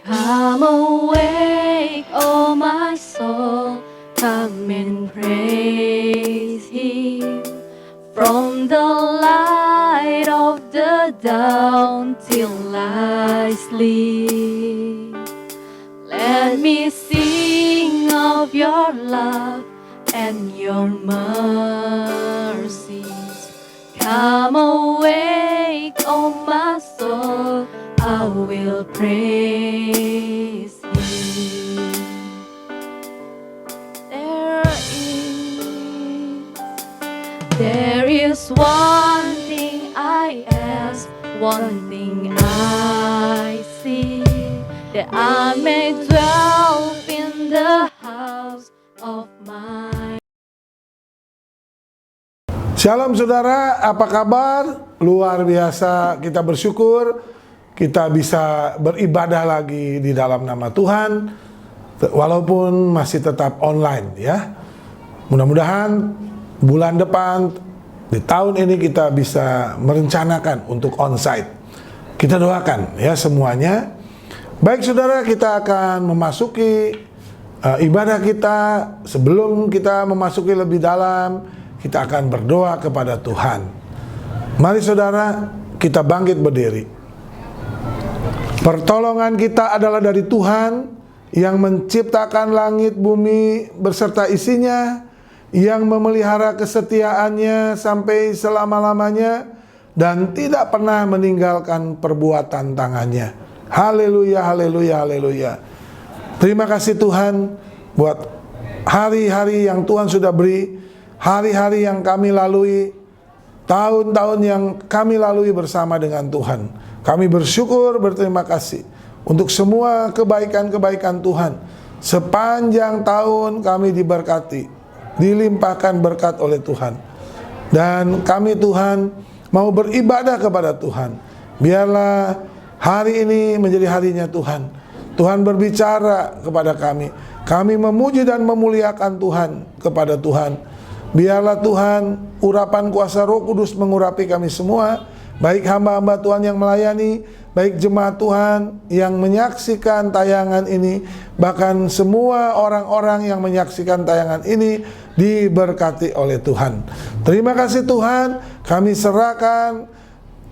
Come awake, oh my soul, come and praise Him. From the light of the dawn till I sleep, let me sing of your love and your mercies. Come awake, oh my soul, I will praise Him. There is one thing I ask, one thing I see, that I may dwell in the house of my. Shalom saudara, apa kabar? Luar biasa, kita bersyukur kita bisa beribadah lagi di dalam nama Tuhan, walaupun masih tetap online ya. Mudah-mudahan bulan depan, di tahun ini kita bisa merencanakan untuk onsite. Kita doakan ya semuanya. Baik saudara, kita akan memasuki ibadah kita. Sebelum kita memasuki lebih dalam, kita akan berdoa kepada Tuhan. Mari saudara, kita bangkit berdiri. Pertolongan kita adalah dari Tuhan yang menciptakan langit bumi beserta isinya, yang memelihara kesetiaannya sampai selama-lamanya dan tidak pernah meninggalkan perbuatan tangannya. Haleluya, haleluya, haleluya. Terima kasih Tuhan buat hari-hari yang Tuhan sudah beri, hari-hari yang kami lalui, tahun-tahun yang kami lalui bersama dengan Tuhan. Kami bersyukur, berterima kasih untuk semua kebaikan-kebaikan Tuhan. Sepanjang tahun kami diberkati, dilimpahkan berkat oleh Tuhan. Dan kami Tuhan mau beribadah kepada Tuhan. Biarlah hari ini menjadi harinya Tuhan. Tuhan berbicara kepada kami. Kami memuji dan memuliakan Tuhan kepada Tuhan. Biarlah Tuhan urapan kuasa Roh Kudus mengurapi kami semua, baik hamba-hamba Tuhan yang melayani, baik jemaat Tuhan yang menyaksikan tayangan ini, bahkan semua orang-orang yang menyaksikan tayangan ini diberkati oleh Tuhan. Terima kasih Tuhan, kami serahkan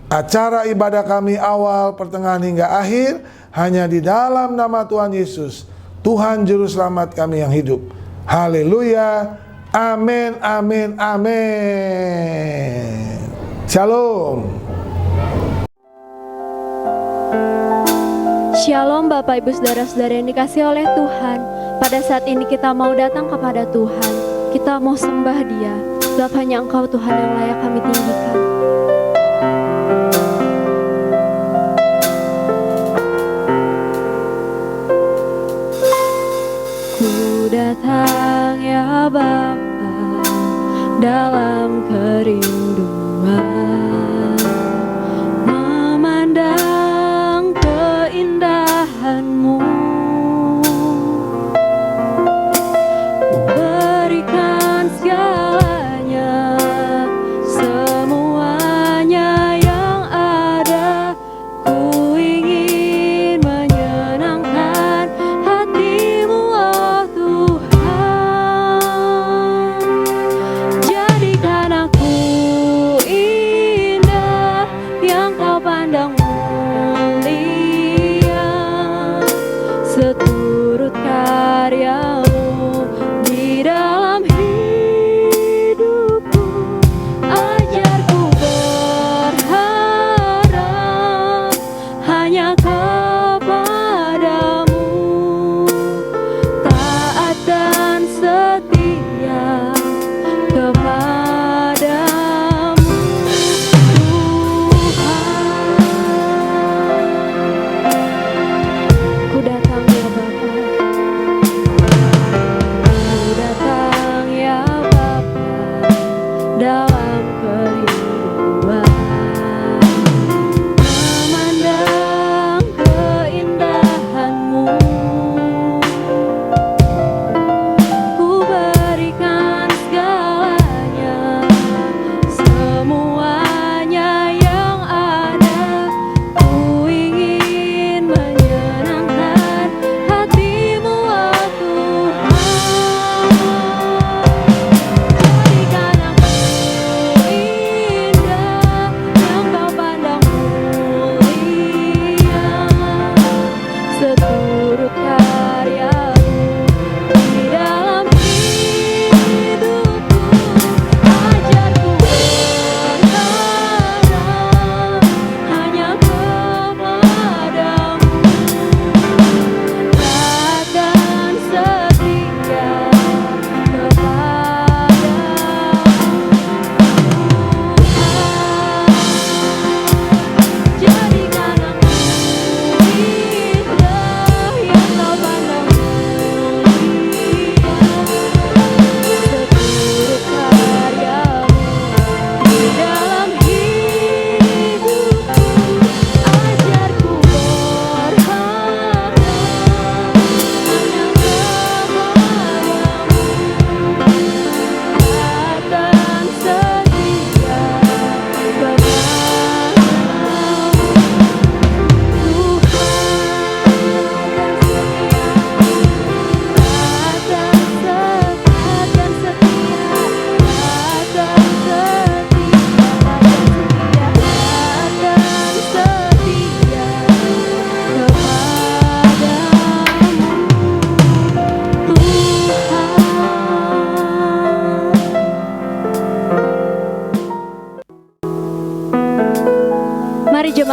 acara ibadah kami awal, pertengahan hingga akhir hanya di dalam nama Tuhan Yesus, Tuhan Juru Selamat kami yang hidup. Haleluya, amin, amin, amin. Shalom. Shalom Bapak Ibu Saudara-saudara yang dikasihi oleh Tuhan. Pada saat ini kita mau datang kepada Tuhan. Kita mau sembah Dia, sebab hanya Engkau Tuhan yang layak kami tinggikan. Ku datang ya Bapa dalam kerinduan, memandang keindahan-Mu. Berikan segalanya, semuanya yang ada. Ku ingin menyenangkan hati-Mu, oh Tuhan. Jadikan aku indah yang Kau pandang mulia, seturut karya-Mu di dalam hidupku. Ajarku berharap hanya kepadamu, taat dan setia kepadamu, Tuhan. Ku datang ya Bapa.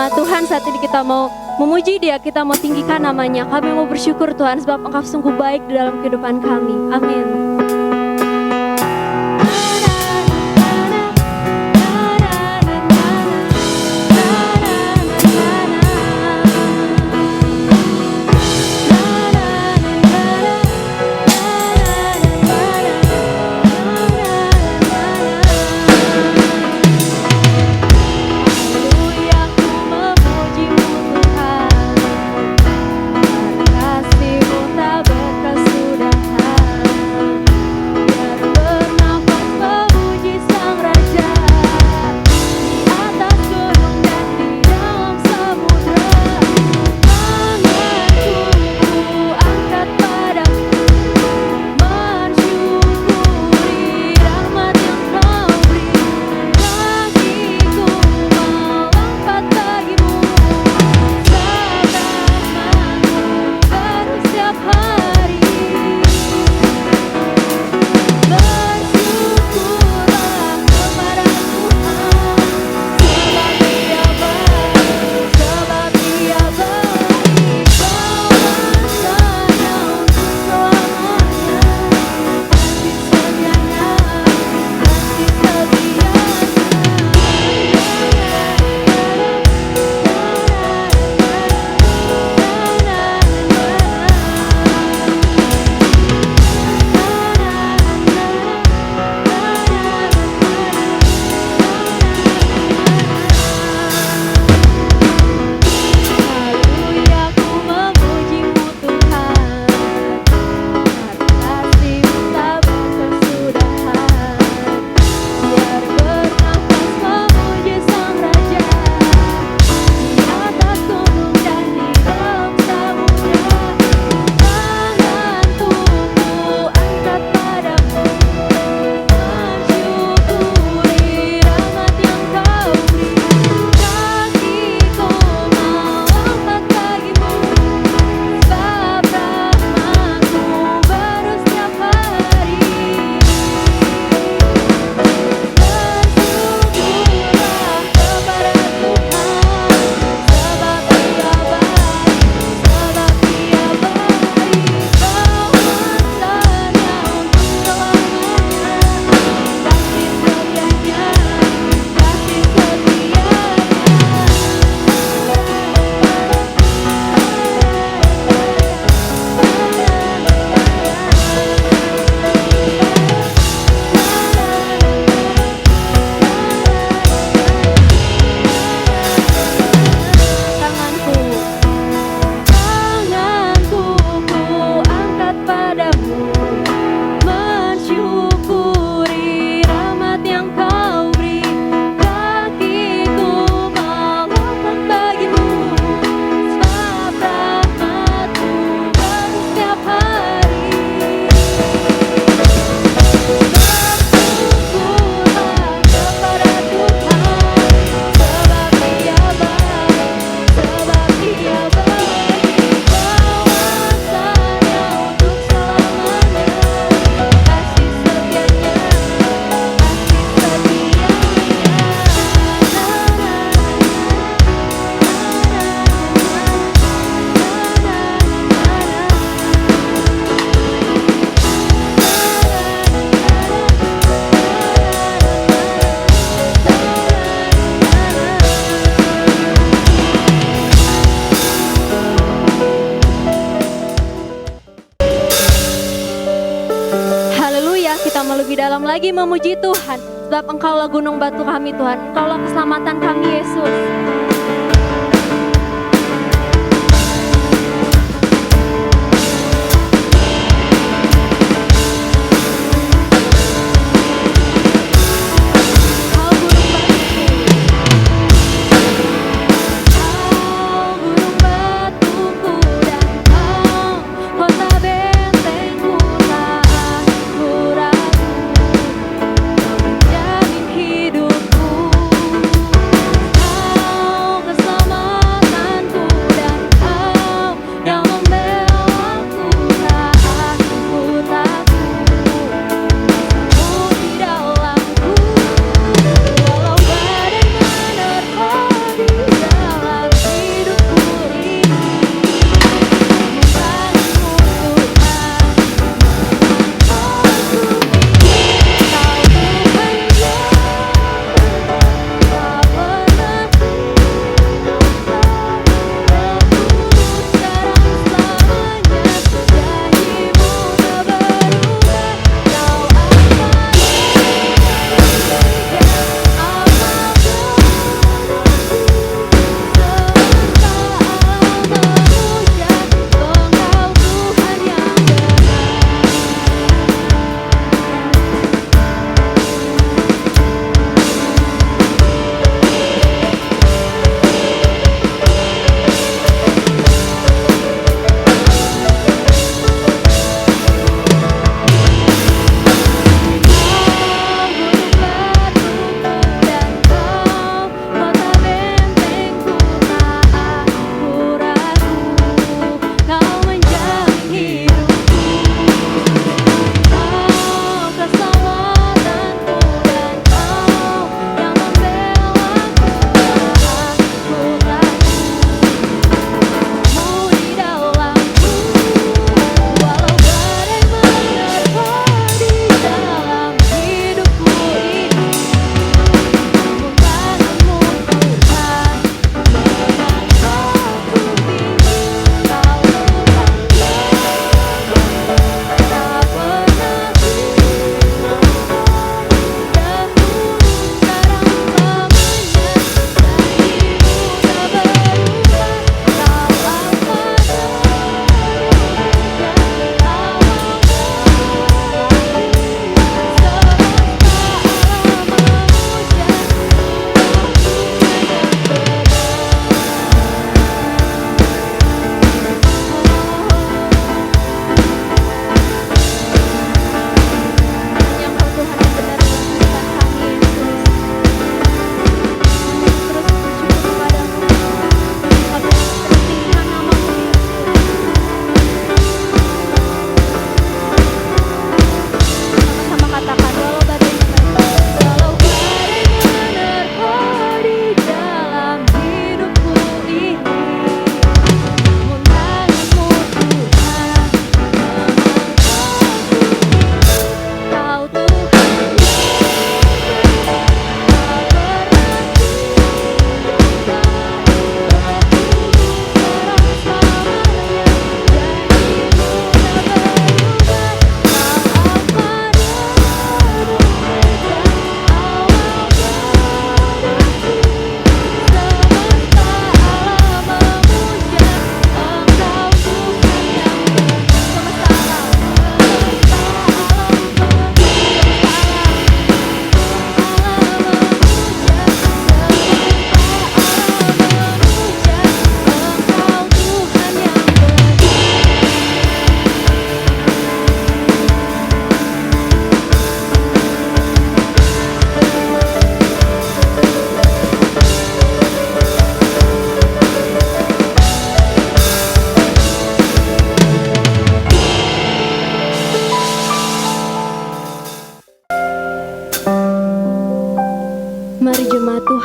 nama Tuhan. Saat ini kita mau memuji Dia, kita mau tinggikan namanya. Kami mau bersyukur Tuhan sebab Engkau sungguh baik di dalam kehidupan kami. Amin. Lebih dalam lagi memuji Tuhan sebab Engkaulah gunung batu kami Tuhan, Engkaulah keselamatan kami Yesus. Hidupku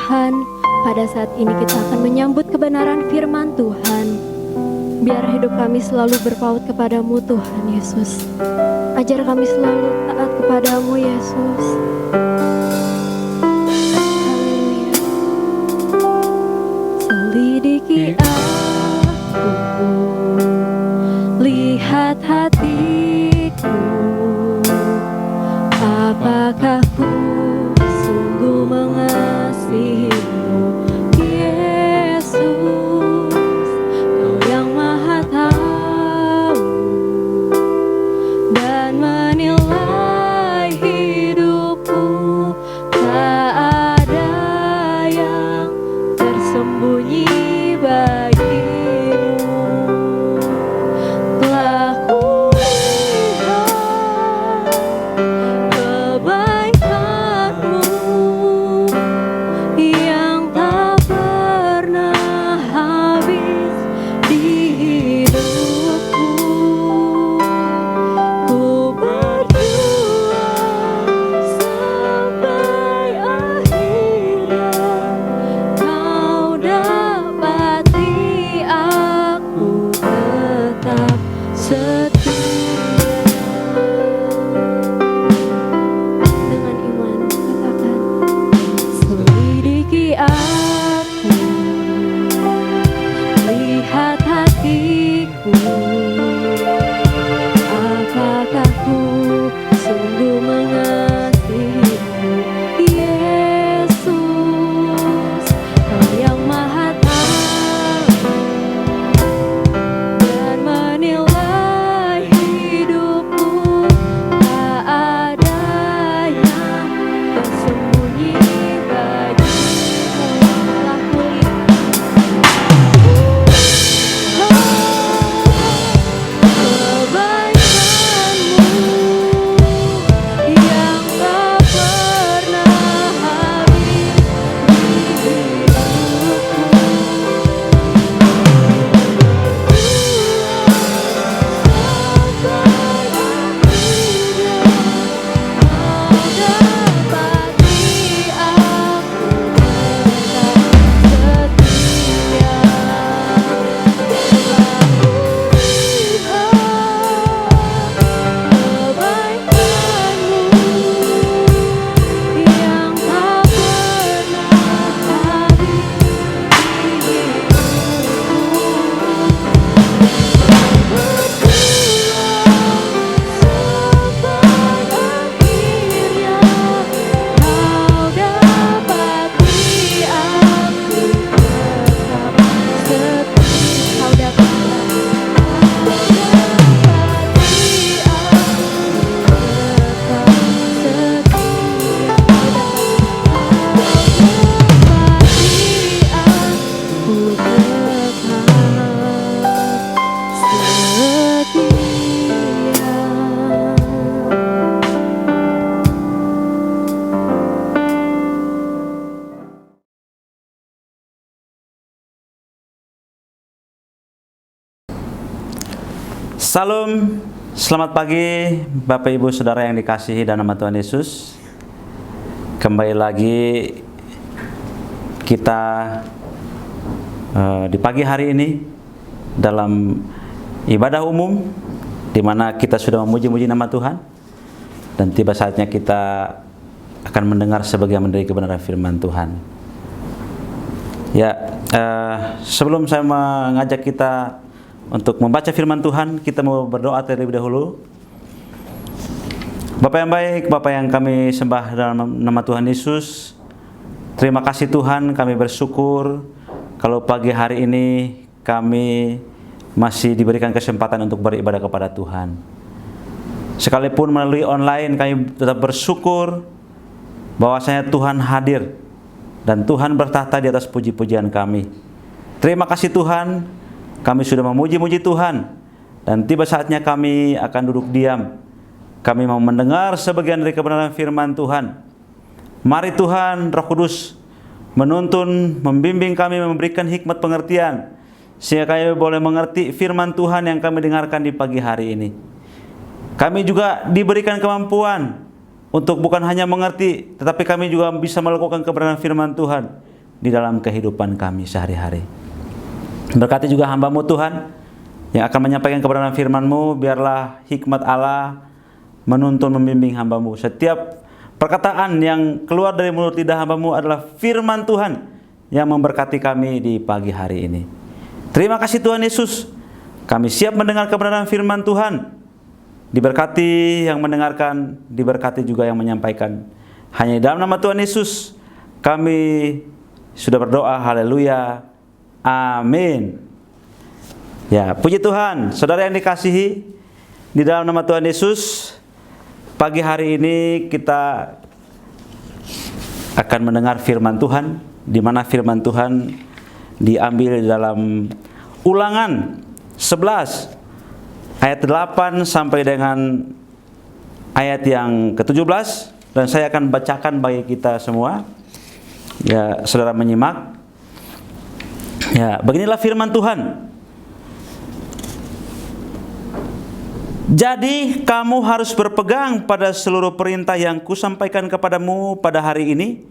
Tuhan, pada saat ini kita akan menyambut kebenaran firman Tuhan. Biar hidup kami selalu berpaut kepadamu Tuhan Yesus. Ajar kami selalu taat kepadamu Yesus. Haleluya. Selidiki aku, lihat hatiku, apakah ku sungguh mengasihimu Yesus. Kau yang maha tahu dan menilai hidupku, tak ada yang tersembunyi bagimu. Telah kulihat kebaikanmu yang tak pernah habis di hidupku. Ku berjuang sampai akhirnya kau dapati aku tetap setia. Dengan iman katakan, selidiki aku, lihat hatiku, apakah ku sungguh mengasihimu Yesus. Kau yang maha tahu dan menilai hidupku, tak ada yang tersembunyi bagimu. Telah kebaikanmu yang tak pernah habis di hidupku. Salam, selamat pagi Bapak Ibu Saudara yang dikasihi dan nama Tuhan Yesus. Kembali lagi kita di pagi hari ini dalam ibadah umum, di mana kita sudah memuji-muji nama Tuhan, dan tiba saatnya kita akan mendengar sebagian dari kebenaran firman Tuhan. Ya, sebelum saya mengajak kita untuk membaca firman Tuhan, kita mau berdoa terlebih dahulu. Bapa yang baik, Bapa yang kami sembah dalam nama Tuhan Yesus, terima kasih Tuhan, kami bersyukur kalau pagi hari ini kami masih diberikan kesempatan untuk beribadah kepada Tuhan. Sekalipun melalui online, kami tetap bersyukur bahwasanya Tuhan hadir dan Tuhan bertahta di atas puji-pujian kami. Terima kasih Tuhan, kami sudah memuji-muji Tuhan, dan tiba saatnya kami akan duduk diam. Kami mau mendengar sebagian dari kebenaran firman Tuhan. Mari Tuhan Roh Kudus menuntun, membimbing kami, memberikan hikmat pengertian, sehingga kami boleh mengerti firman Tuhan yang kami dengarkan di pagi hari ini. Kami juga diberikan kemampuan untuk bukan hanya mengerti, tetapi kami juga bisa melakukan kebenaran firman Tuhan di dalam kehidupan kami sehari-hari. Berkati juga hamba-Mu Tuhan yang akan menyampaikan kebenaran firman-Mu. Biarlah hikmat Allah menuntun membimbing hamba-Mu. Setiap perkataan yang keluar dari mulut lidah hamba-Mu adalah firman Tuhan yang memberkati kami di pagi hari ini. Terima kasih Tuhan Yesus. Kami siap mendengar kebenaran firman Tuhan. Diberkati yang mendengarkan, diberkati juga yang menyampaikan. Hanya di dalam nama Tuhan Yesus kami sudah berdoa. Haleluya. Amin. Ya, puji Tuhan. Saudara yang dikasihi, di dalam nama Tuhan Yesus, pagi hari ini kita akan mendengar firman Tuhan, di mana firman Tuhan diambil dalam Ulangan 11 ayat 8 sampai dengan ayat yang ke-17, dan saya akan bacakan bagi kita semua. Ya, saudara menyimak. Ya, beginilah firman Tuhan. Jadi kamu harus berpegang pada seluruh perintah yang kusampaikan kepadamu pada hari ini,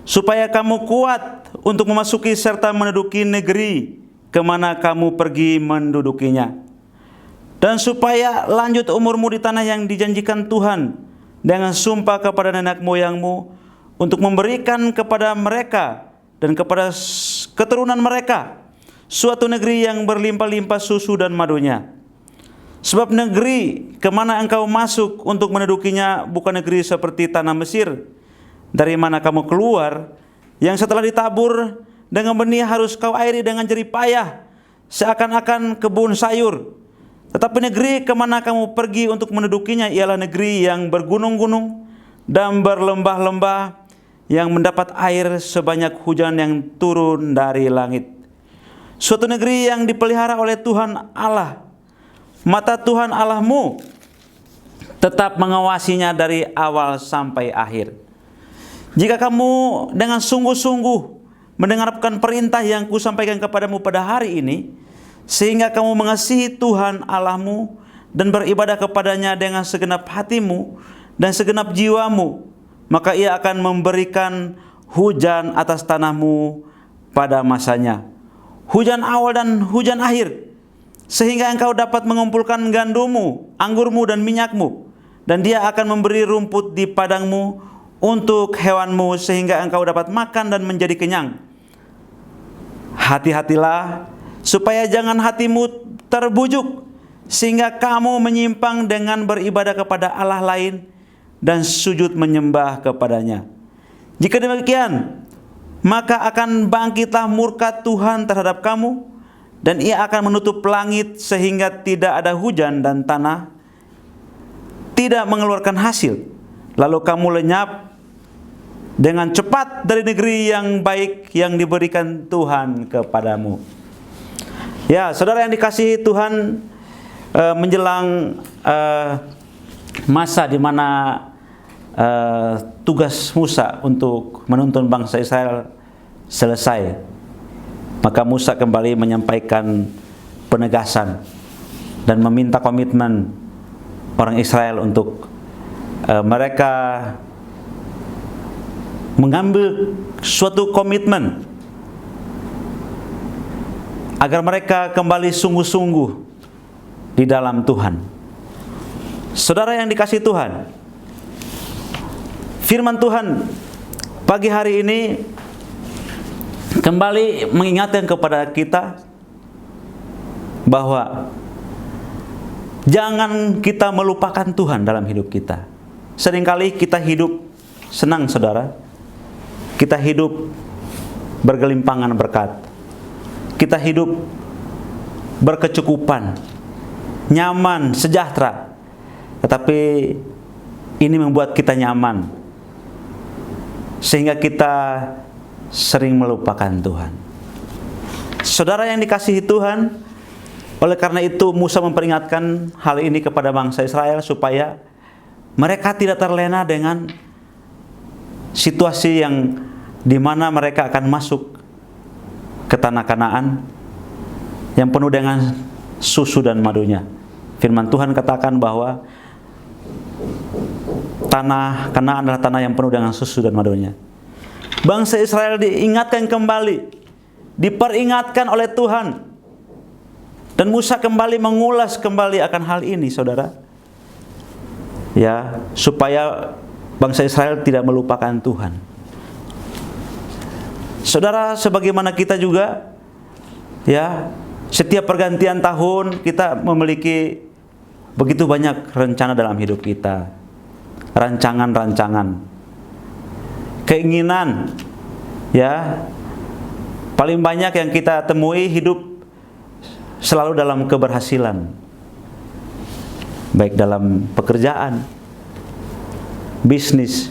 supaya kamu kuat untuk memasuki serta menduduki negeri kemana kamu pergi mendudukinya. Dan supaya lanjut umurmu di tanah yang dijanjikan Tuhan dengan sumpah kepada nenek moyangmu, untuk memberikan kepada mereka dan kepada keturunan mereka suatu negeri yang berlimpah-limpah susu dan madunya. Sebab negeri kemana engkau masuk untuk mendudukinya bukan negeri seperti tanah Mesir, dari mana kamu keluar, yang setelah ditabur dengan benih harus kau airi dengan jerih payah, seakan-akan kebun sayur. Tetapi negeri kemana kamu pergi untuk mendudukinya ialah negeri yang bergunung-gunung dan berlembah-lembah, yang mendapat air sebanyak hujan yang turun dari langit. Suatu negeri yang dipelihara oleh Tuhan Allah. Mata Tuhan Allahmu tetap mengawasinya dari awal sampai akhir. Jika kamu dengan sungguh-sungguh mendengarkan perintah yang kusampaikan kepadamu pada hari ini, sehingga kamu mengasihi Tuhan Allahmu dan beribadah kepadanya dengan segenap hatimu dan segenap jiwamu, maka Ia akan memberikan hujan atas tanahmu pada masanya, hujan awal dan hujan akhir, sehingga engkau dapat mengumpulkan gandummu, anggurmu dan minyakmu, dan Dia akan memberi rumput di padangmu untuk hewanmu, sehingga engkau dapat makan dan menjadi kenyang. Hati-hatilah supaya jangan hatimu terbujuk, sehingga kamu menyimpang dengan beribadah kepada Allah lain dan sujud menyembah kepadanya. Jika demikian, maka akan bangkitlah murka Tuhan terhadap kamu, dan Ia akan menutup langit sehingga tidak ada hujan, dan tanah tidak mengeluarkan hasil. Lalu kamu lenyap dengan cepat dari negeri yang baik yang diberikan Tuhan kepadamu. Ya, saudara yang dikasihi Tuhan, menjelang masa di mana tugas Musa untuk menuntun bangsa Israel selesai, maka Musa kembali menyampaikan penegasan dan meminta komitmen orang Israel untuk mereka mengambil suatu komitmen agar mereka kembali sungguh-sungguh di dalam Tuhan. Saudara yang dikasihi Tuhan, firman Tuhan pagi hari ini kembali mengingatkan kepada kita bahwa jangan kita melupakan Tuhan dalam hidup kita. Seringkali kita hidup senang, saudara. Kita hidup bergelimpangan berkat. Kita hidup berkecukupan, nyaman, sejahtera. Tetapi ini membuat kita nyaman, sehingga kita sering melupakan Tuhan. Saudara yang dikasihi Tuhan, oleh karena itu Musa memperingatkan hal ini kepada bangsa Israel supaya mereka tidak terlena dengan situasi yang dimana mereka akan masuk ke tanah Kanaan yang penuh dengan susu dan madunya. Firman Tuhan katakan bahwa tanah Kanaan adalah tanah yang penuh dengan susu dan madunya. Bangsa Israel diingatkan kembali, diperingatkan oleh Tuhan. Dan Musa kembali mengulas kembali akan hal ini, saudara. Ya, supaya bangsa Israel tidak melupakan Tuhan. Saudara, sebagaimana kita juga, ya, setiap pergantian tahun kita memiliki begitu banyak rencana dalam hidup kita. Rancangan-rancangan, keinginan, ya, paling banyak yang kita temui hidup selalu dalam keberhasilan, baik dalam pekerjaan, bisnis,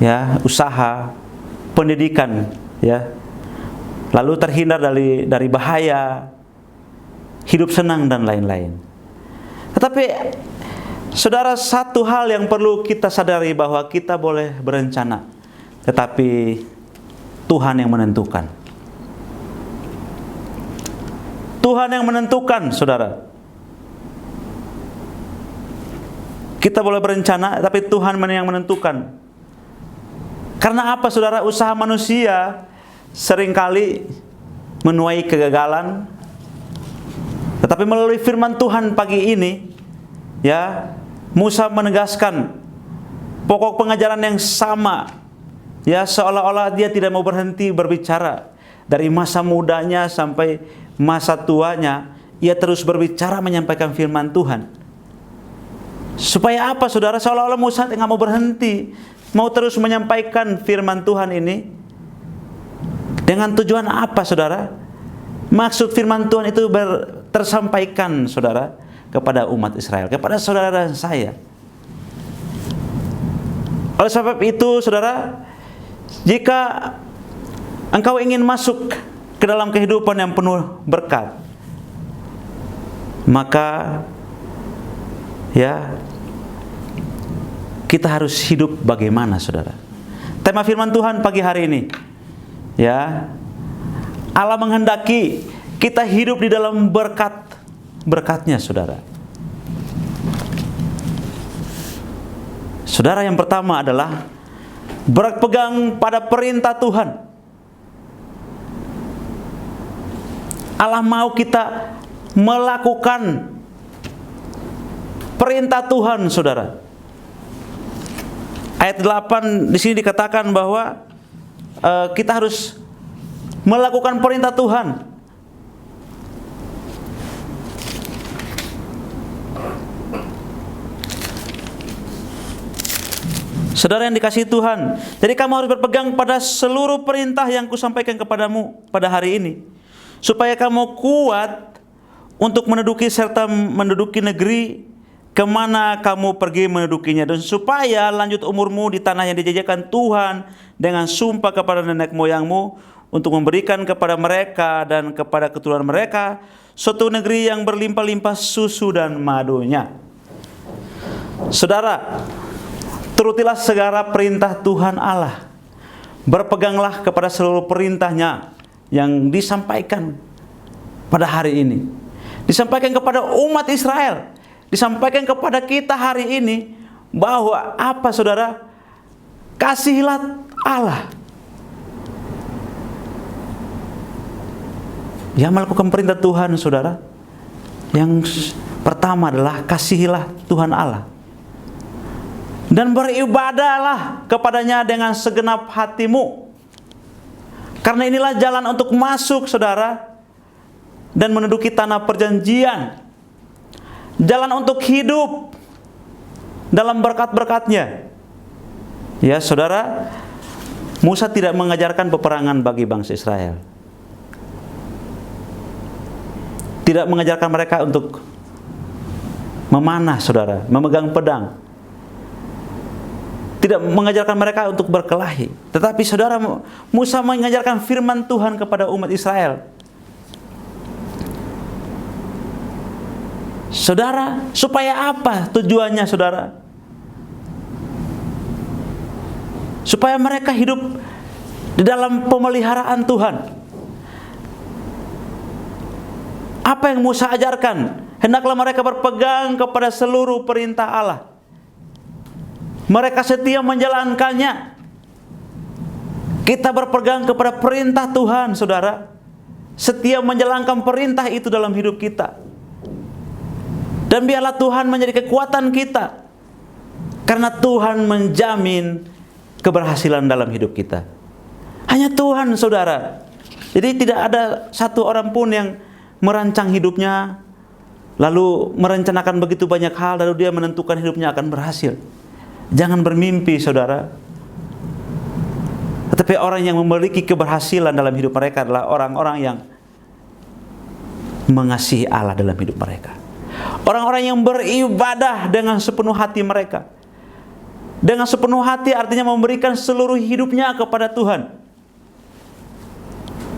ya, usaha, pendidikan, ya, lalu terhindar dari bahaya, hidup senang dan lain-lain. Tetapi saudara, satu hal yang perlu kita sadari bahwa kita boleh berencana, tetapi Tuhan yang menentukan. Tuhan yang menentukan, saudara. Kita boleh berencana, tapi Tuhan yang menentukan. Karena apa, saudara? Usaha manusia seringkali menuai kegagalan. Tetapi melalui firman Tuhan pagi ini, ya, Musa menegaskan pokok pengajaran yang sama, ya, seolah-olah dia tidak mau berhenti berbicara. Dari masa mudanya sampai masa tuanya, ia terus berbicara menyampaikan firman Tuhan. Supaya apa, saudara? Seolah-olah Musa tidak mau berhenti, mau terus menyampaikan firman Tuhan ini. Dengan tujuan apa, saudara? Maksud firman Tuhan itu tersampaikan, saudara, kepada umat Israel, kepada saudara dan saya. Oleh sebab itu, saudara, jika engkau ingin masuk ke dalam kehidupan yang penuh berkat, maka, ya, kita harus hidup bagaimana, saudara? Tema firman Tuhan pagi hari ini, ya, Allah menghendaki kita hidup di dalam berkatnya, saudara. Saudara, yang pertama adalah berpegang pada perintah Tuhan. Allah mau kita melakukan perintah Tuhan, saudara. Ayat 8 di sini dikatakan bahwa kita harus melakukan perintah Tuhan. Saudara yang dikasihi Tuhan, jadi kamu harus berpegang pada seluruh perintah yang kusampaikan kepadamu pada hari ini, supaya kamu kuat untuk menduduki serta menduduki negeri kemana kamu pergi mendudukinya, dan supaya lanjut umurmu di tanah yang dijajakan Tuhan dengan sumpah kepada nenek moyangmu, untuk memberikan kepada mereka dan kepada keturunan mereka suatu negeri yang berlimpah-limpah susu dan madunya. Saudara, turutilah segala perintah Tuhan Allah. Berpeganglah kepada seluruh perintahnya yang disampaikan pada hari ini. Disampaikan kepada umat Israel. Disampaikan kepada kita hari ini. Bahwa apa, saudara? Kasihilah Allah. Yang melakukan perintah Tuhan, saudara, yang pertama adalah kasihilah Tuhan Allah. Dan beribadahlah kepadanya dengan segenap hatimu. Karena inilah jalan untuk masuk, saudara, dan menduduki tanah perjanjian. Jalan untuk hidup dalam berkat-berkatnya. Ya, saudara, Musa tidak mengajarkan peperangan bagi bangsa Israel. Tidak mengajarkan mereka untuk memanah, saudara, memegang pedang. Tidak mengajarkan mereka untuk berkelahi. Tetapi saudara, Musa mengajarkan firman Tuhan kepada umat Israel. Saudara, supaya apa tujuannya, saudara? Supaya mereka hidup di dalam pemeliharaan Tuhan. Apa yang Musa ajarkan? Hendaklah mereka berpegang kepada seluruh perintah Allah. Mereka setia menjalankannya. Kita berpegang kepada perintah Tuhan, saudara. Setia menjalankan perintah itu dalam hidup kita. Dan biarlah Tuhan menjadi kekuatan kita. Karena Tuhan menjamin keberhasilan dalam hidup kita. Hanya Tuhan, saudara. Jadi tidak ada satu orang pun yang merancang hidupnya, lalu merencanakan begitu banyak hal, lalu dia menentukan hidupnya akan berhasil. Jangan bermimpi, saudara. Tetapi orang yang memiliki keberhasilan dalam hidup mereka adalah orang-orang yang mengasihi Allah dalam hidup mereka. Orang-orang yang beribadah dengan sepenuh hati mereka. Dengan sepenuh hati artinya memberikan seluruh hidupnya kepada Tuhan.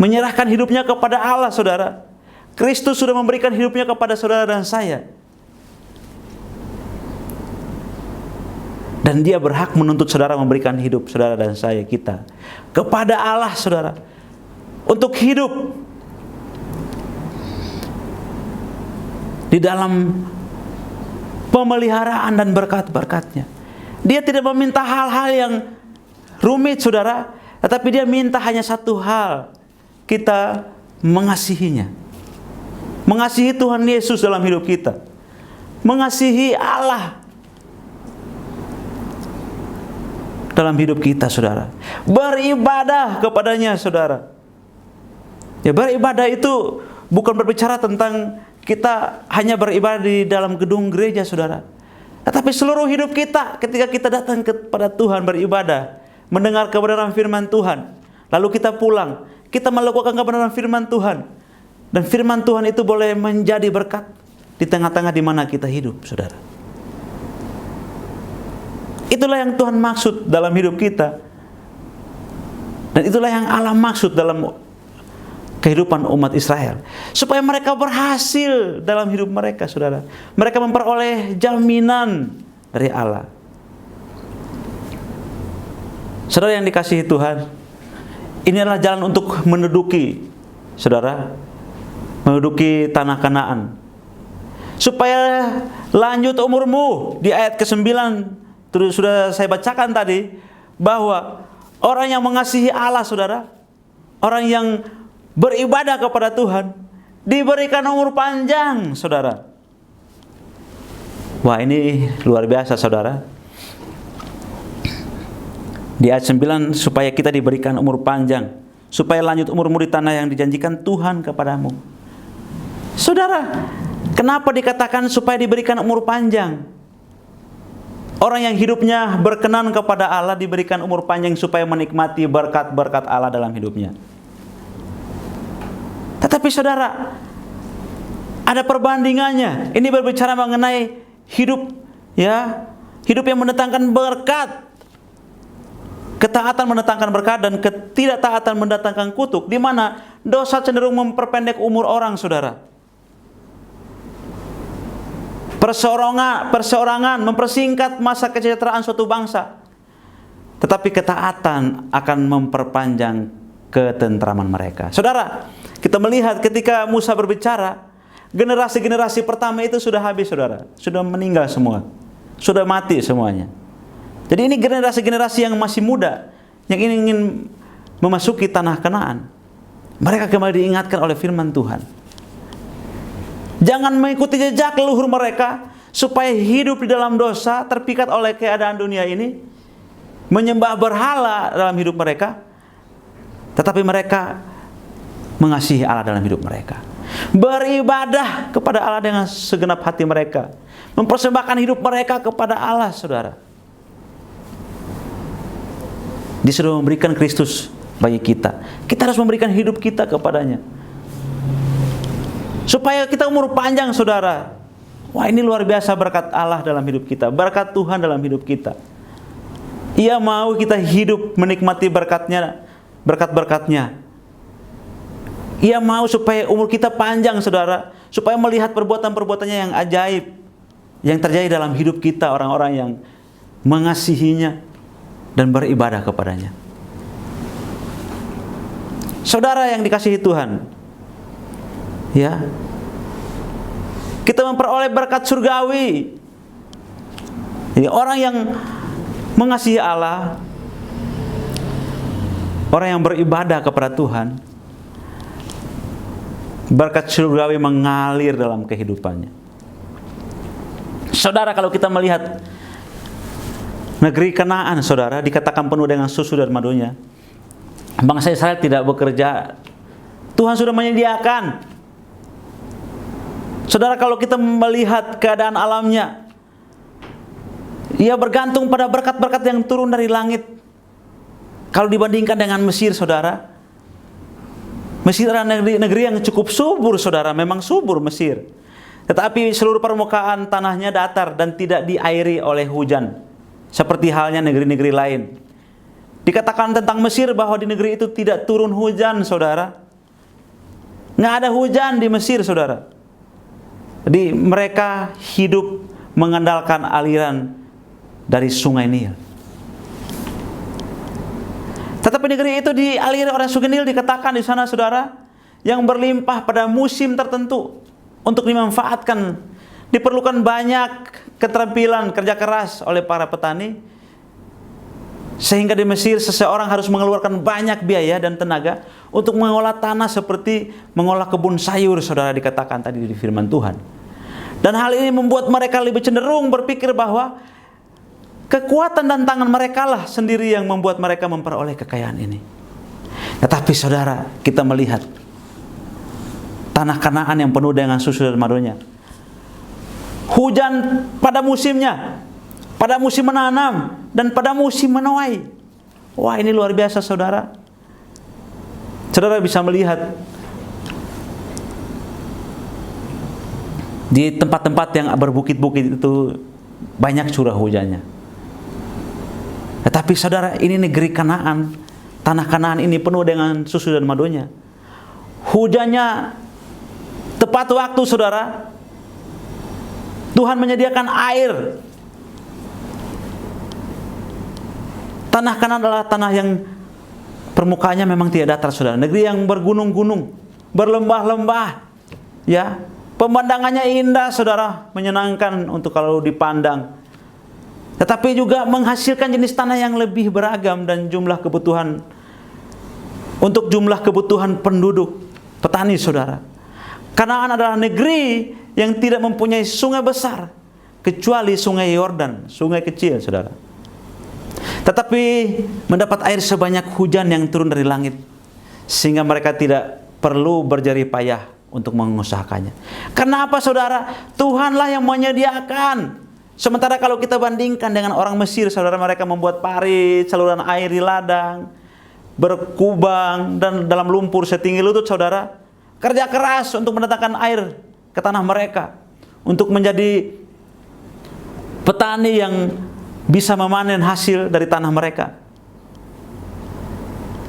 Menyerahkan hidupnya kepada Allah, saudara. Kristus sudah memberikan hidupnya kepada saudara dan saya. Dan dia berhak menuntut saudara memberikan hidup saudara dan saya, kita, kepada Allah, saudara. Untuk hidup di dalam pemeliharaan dan berkat-berkatnya. Dia tidak meminta hal-hal yang rumit, saudara. Tetapi dia minta hanya satu hal. Kita mengasihinya. Mengasihi Tuhan Yesus dalam hidup kita. Mengasihi Allah dalam hidup kita, saudara. Beribadah kepadanya, saudara. Ya, beribadah itu bukan berbicara tentang kita hanya beribadah di dalam gedung gereja, saudara. Tetapi seluruh hidup kita ketika kita datang kepada Tuhan beribadah, mendengar kebenaran firman Tuhan, lalu kita pulang, kita melakukan kebenaran firman Tuhan. Dan firman Tuhan itu boleh menjadi berkat di tengah-tengah di mana kita hidup, saudara. Itulah yang Tuhan maksud dalam hidup kita. Dan itulah yang Allah maksud dalam kehidupan umat Israel. Supaya mereka berhasil dalam hidup mereka, saudara. Mereka memperoleh jaminan dari Allah. Saudara yang dikasihi Tuhan, ini adalah jalan untuk menduduki, saudara, menduduki tanah Kanaan. Supaya lanjut umurmu, di ayat ke-9 terus sudah saya bacakan tadi, bahwa orang yang mengasihi Allah, saudara, orang yang beribadah kepada Tuhan, diberikan umur panjang, saudara. Wah, ini luar biasa, saudara. Di ayat 9, supaya kita diberikan umur panjang, supaya lanjut umurmu di tanah yang dijanjikan Tuhan kepadamu. Saudara, kenapa dikatakan supaya diberikan umur panjang? Orang yang hidupnya berkenan kepada Allah diberikan umur panjang supaya menikmati berkat-berkat Allah dalam hidupnya. Tetapi saudara, ada perbandingannya. Ini berbicara mengenai hidup, ya, hidup yang mendatangkan berkat. Ketaatan mendatangkan berkat dan ketidaktaatan mendatangkan kutuk, di mana dosa cenderung memperpendek umur orang, saudara. Perseorangan mempersingkat masa kesejahteraan suatu bangsa. Tetapi ketaatan akan memperpanjang ketentraman mereka. Saudara, kita melihat ketika Musa berbicara, generasi-generasi pertama itu sudah habis, saudara. Sudah meninggal semua. Sudah mati semuanya. Jadi ini generasi-generasi yang masih muda, yang ingin memasuki tanah Kanaan. Mereka kembali diingatkan oleh firman Tuhan. Jangan mengikuti jejak leluhur mereka, supaya hidup di dalam dosa, terpikat oleh keadaan dunia ini, menyembah berhala dalam hidup mereka, tetapi mereka mengasihi Allah dalam hidup mereka. Beribadah kepada Allah dengan segenap hati mereka, mempersembahkan hidup mereka kepada Allah, saudara. Dia sudah memberikan Kristus bagi kita. Kita harus memberikan hidup kita kepadanya. Supaya kita umur panjang, saudara. Wah, ini luar biasa berkat Allah dalam hidup kita. Berkat Tuhan dalam hidup kita. Ia mau kita hidup menikmati berkatnya, berkat-berkatnya. Ia mau supaya umur kita panjang, saudara. Supaya melihat perbuatan-perbuatannya yang ajaib, yang terjadi dalam hidup kita, orang-orang yang mengasihinya dan beribadah kepadanya. Saudara yang dikasihi Tuhan, ya, kita memperoleh berkat surgawi. Jadi orang yang mengasihi Allah, orang yang beribadah kepada Tuhan, berkat surgawi mengalir dalam kehidupannya. Saudara, kalau kita melihat negeri Kanaan, saudara, dikatakan penuh dengan susu dan madunya. Bangsa Israel tidak bekerja, Tuhan sudah menyediakan. Saudara, kalau kita melihat keadaan alamnya, ia bergantung pada berkat-berkat yang turun dari langit. Kalau dibandingkan dengan Mesir, saudara, Mesir adalah negeri yang cukup subur, saudara. Memang subur Mesir, tetapi seluruh permukaan tanahnya datar dan tidak diairi oleh hujan, seperti halnya negeri-negeri lain. Dikatakan tentang Mesir bahwa di negeri itu tidak turun hujan, saudara. Nggak ada hujan di Mesir, saudara. Jadi mereka hidup mengandalkan aliran dari sungai Nil. Tetapi negeri itu dialiri oleh sungai Nil, dikatakan di sana, saudara, yang berlimpah pada musim tertentu untuk dimanfaatkan. Diperlukan banyak keterampilan kerja keras oleh para petani, sehingga di Mesir seseorang harus mengeluarkan banyak biaya dan tenaga untuk mengolah tanah seperti mengolah kebun sayur, saudara, dikatakan tadi di firman Tuhan. Dan hal ini membuat mereka lebih cenderung berpikir bahwa kekuatan dan tangan mereka lah sendiri yang membuat mereka memperoleh kekayaan ini. Tetapi saudara, kita melihat tanah Kanaan yang penuh dengan susu dan madunya. Hujan pada musimnya, pada musim menanam, dan pada musim menuai. Wah, ini luar biasa, saudara. Saudara bisa melihat di tempat-tempat yang berbukit-bukit itu banyak curah hujannya. Tetapi saudara, ini negeri Kanaan, tanah Kanaan ini penuh dengan susu dan madunya. Hujannya tepat waktu, saudara. Tuhan menyediakan air. Tanah Kanaan adalah tanah yang permukaannya memang tidak datar, saudara. Negeri yang bergunung-gunung, berlembah-lembah, ya. Pemandangannya indah, saudara, menyenangkan untuk kalau dipandang. Tetapi juga menghasilkan jenis tanah yang lebih beragam dan jumlah kebutuhan, untuk jumlah kebutuhan penduduk petani, saudara. Kanaan adalah negeri yang tidak mempunyai sungai besar kecuali sungai Yordan, sungai kecil, saudara. Tetapi mendapat air sebanyak hujan yang turun dari langit, sehingga mereka tidak perlu berjerih payah untuk mengusahakannya. Kenapa, saudara? Tuhanlah yang menyediakan. Sementara kalau kita bandingkan dengan orang Mesir, saudara, mereka membuat parit, saluran air di ladang, berkubang, dan dalam lumpur setinggi lutut, saudara. Kerja keras untuk mendatangkan air ke tanah mereka, untuk menjadi petani yang bisa memanen hasil dari tanah mereka.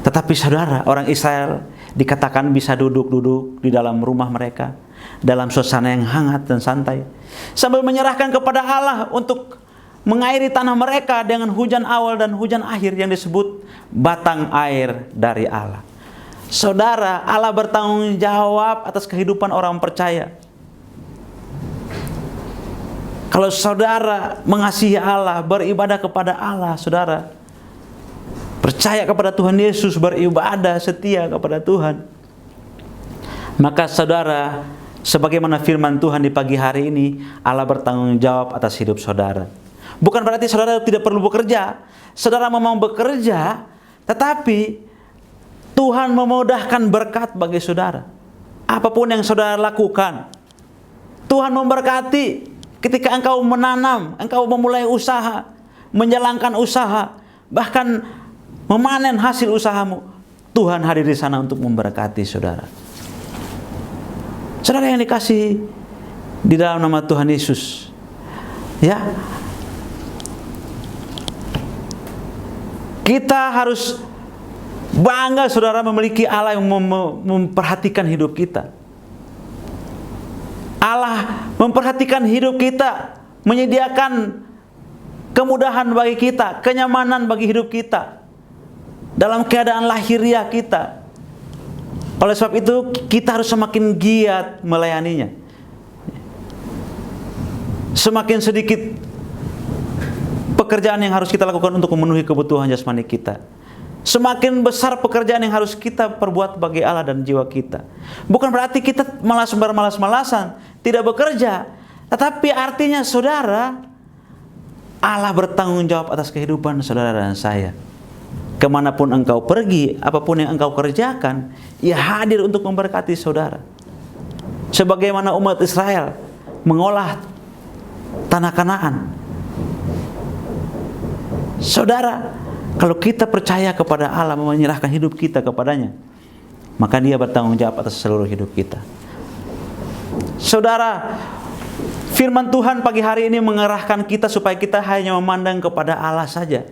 Tetapi saudara, orang Israel dikatakan bisa duduk-duduk di dalam rumah mereka, dalam suasana yang hangat dan santai, sambil menyerahkan kepada Allah untuk mengairi tanah mereka dengan hujan awal dan hujan akhir yang disebut batang air dari Allah. Saudara, Allah bertanggung jawab atas kehidupan orang percaya. Kalau saudara mengasihi Allah, beribadah kepada Allah, saudara, percaya kepada Tuhan Yesus, beribadah setia kepada Tuhan, maka saudara, sebagaimana firman Tuhan di pagi hari ini, Allah bertanggung jawab atas hidup saudara. Bukan berarti saudara tidak perlu bekerja. Saudara memang bekerja, tetapi Tuhan memudahkan berkat bagi saudara. Apapun yang saudara lakukan, Tuhan memberkati. Ketika engkau menanam, engkau memulai usaha, menjalankan usaha, bahkan memanen hasil usahamu, Tuhan hadir di sana untuk memberkati saudara. Saudara yang dikasihi di dalam nama Tuhan Yesus, ya, kita harus bangga, saudara, memiliki Allah yang memperhatikan hidup kita. Allah memperhatikan hidup kita, menyediakan kemudahan bagi kita, kenyamanan bagi hidup kita, dalam keadaan lahiriah kita. Oleh sebab itu, kita harus semakin giat melayaninya. Semakin sedikit pekerjaan yang harus kita lakukan untuk memenuhi kebutuhan jasmani kita, Semakin besar pekerjaan yang harus kita perbuat bagi Allah dan jiwa kita. Bukan berarti kita bermalas-malasan, tidak bekerja. Tetapi artinya saudara, Allah bertanggung jawab atas kehidupan saudara dan saya. Kemanapun engkau pergi, apapun yang engkau kerjakan, Ia hadir untuk memberkati saudara. Sebagaimana umat Israel mengolah tanah Kanaan. Saudara, kalau kita percaya kepada Allah, menyerahkan hidup kita kepadanya, maka Dia bertanggung jawab atas seluruh hidup kita. Saudara, firman Tuhan pagi hari ini mengarahkan kita supaya kita hanya memandang kepada Allah saja.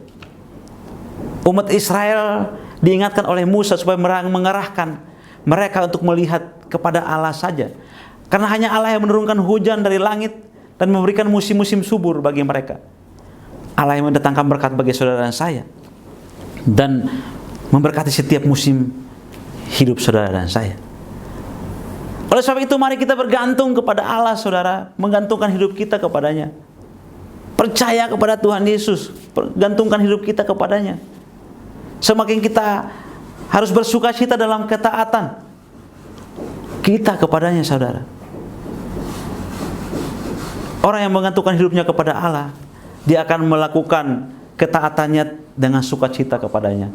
Umat Israel diingatkan oleh Musa supaya mengarahkan mereka untuk melihat kepada Allah saja. Karena hanya Allah yang menurunkan hujan dari langit dan memberikan musim-musim subur bagi mereka. Allah yang mendatangkan berkat bagi saudara dan saya, dan memberkati setiap musim hidup saudara dan saya. Oleh sebab itu mari kita bergantung kepada Allah saudara, menggantungkan hidup kita kepadanya. Percaya kepada Tuhan Yesus, gantungkan hidup kita kepadanya. Semakin kita harus bersukacita dalam ketaatan kita kepadanya saudara. Orang yang menggantungkan hidupnya kepada Allah, dia akan melakukan ketaatannya dengan sukacita kepadanya.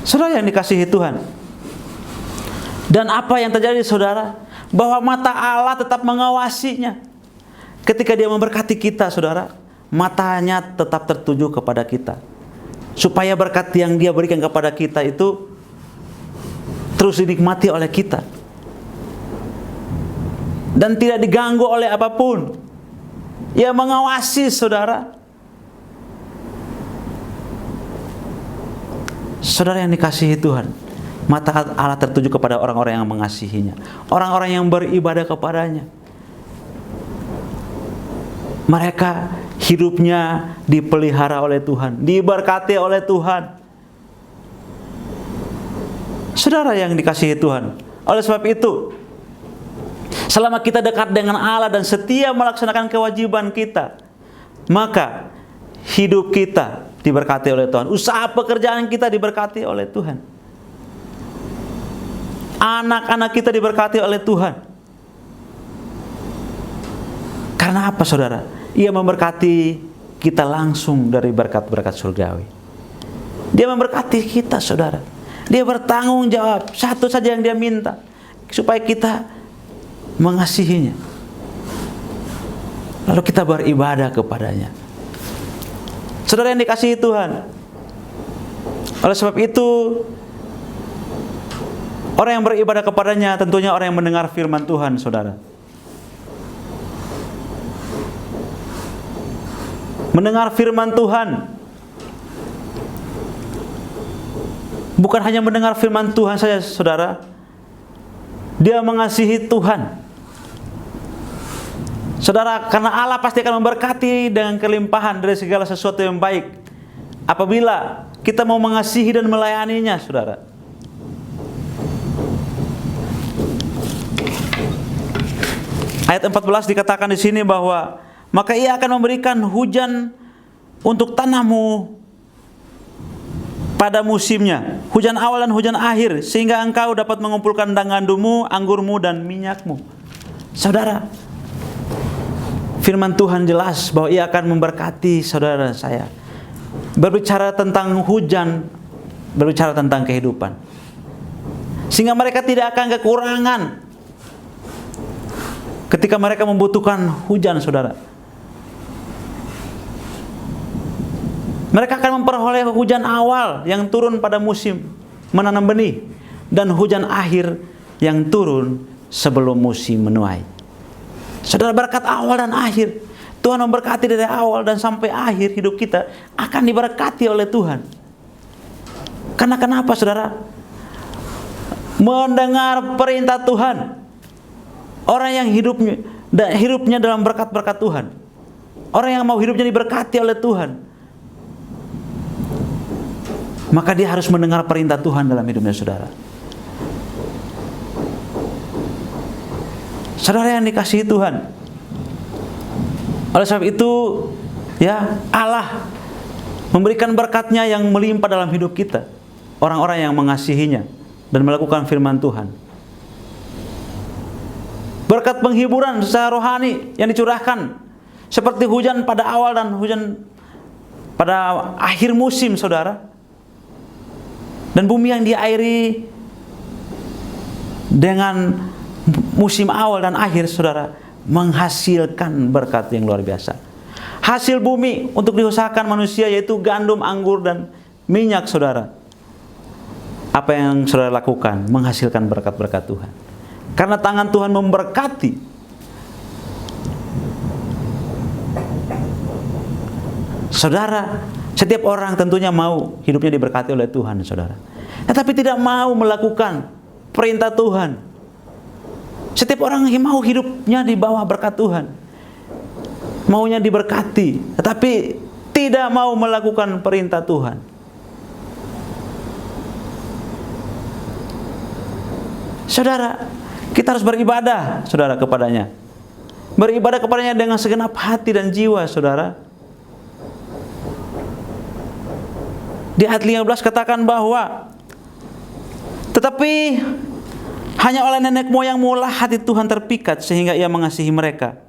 Saudara yang dikasihi Tuhan, dan apa yang terjadi saudara, bahwa mata Allah tetap mengawasinya. Ketika Dia memberkati kita saudara, matanya tetap tertuju kepada kita, supaya berkat yang Dia berikan kepada kita itu terus dinikmati oleh kita dan tidak diganggu oleh apapun. Ia mengawasi saudara. Saudara yang dikasihi Tuhan, mata Allah tertuju kepada orang-orang yang mengasihinya, orang-orang yang beribadah kepadanya. Mereka hidupnya dipelihara oleh Tuhan, diberkati oleh Tuhan. Saudara yang dikasihi Tuhan, oleh sebab itu, selama kita dekat dengan Allah dan setia melaksanakan kewajiban kita, maka hidup kita diberkati oleh Tuhan. Usaha pekerjaan kita diberkati oleh Tuhan. Anak-anak kita diberkati oleh Tuhan. Karena apa saudara? Ia memberkati kita langsung dari berkat-berkat surgawi. Dia memberkati kita saudara. Dia bertanggung jawab, satu saja yang Dia minta, supaya kita mengasihinya, lalu kita beribadah kepadanya. Saudara yang dikasihi Tuhan, oleh sebab itu orang yang beribadah kepadanya tentunya orang yang mendengar firman Tuhan saudara. Mendengar firman Tuhan, bukan hanya mendengar firman Tuhan saja saudara, dia mengasihi Tuhan. Saudara, karena Allah pasti akan memberkati dengan kelimpahan dari segala sesuatu yang baik apabila kita mau mengasihi dan melayaninya saudara. Ayat 14 dikatakan di sini bahwa maka Ia akan memberikan hujan untuk tanahmu pada musimnya, hujan awal dan hujan akhir, sehingga engkau dapat mengumpulkan gandummu, anggurmu, dan minyakmu. Saudara, firman Tuhan jelas bahwa Ia akan memberkati saudara dan saya. Berbicara tentang hujan, berbicara tentang kehidupan, sehingga mereka tidak akan kekurangan ketika mereka membutuhkan hujan saudara. Mereka akan memperoleh hujan awal yang turun pada musim menanam benih, dan hujan akhir yang turun sebelum musim menuai. Saudara, berkat awal dan akhir, Tuhan memberkati dari awal dan sampai akhir hidup kita akan diberkati oleh Tuhan. Karena kenapa saudara? Mendengar perintah Tuhan. Orang yang hidupnya dalam berkat-berkat Tuhan, orang yang mau hidupnya diberkati oleh Tuhan, maka dia harus mendengar perintah Tuhan dalam hidupnya saudara. Saudara yang dikasihi Tuhan, oleh sebab itu ya Allah memberikan berkat-Nya yang melimpah dalam hidup kita, orang-orang yang mengasihinya dan melakukan firman Tuhan. Berkat penghiburan secara rohani yang dicurahkan seperti hujan pada awal dan hujan pada akhir musim, saudara. Dan bumi yang diairi dengan musim awal dan akhir, saudara, menghasilkan berkat yang luar biasa. Hasil bumi untuk diusahakan manusia yaitu gandum, anggur, dan minyak, saudara. Apa yang saudara lakukan? Menghasilkan berkat-berkat Tuhan. Karena tangan Tuhan memberkati. Saudara, setiap orang tentunya mau hidupnya diberkati oleh Tuhan, saudara. Tetapi tidak mau melakukan perintah Tuhan. Setiap orang yang mau hidupnya di bawah berkat Tuhan, maunya diberkati, tetapi tidak mau melakukan perintah Tuhan. Saudara, kita harus beribadah, saudara, kepadanya. Beribadah kepadanya dengan segenap hati dan jiwa, saudara. Di ayat 15 katakan bahwa tetapi hanya oleh nenek moyangmu lah hati Tuhan terpikat sehingga Ia mengasihi mereka.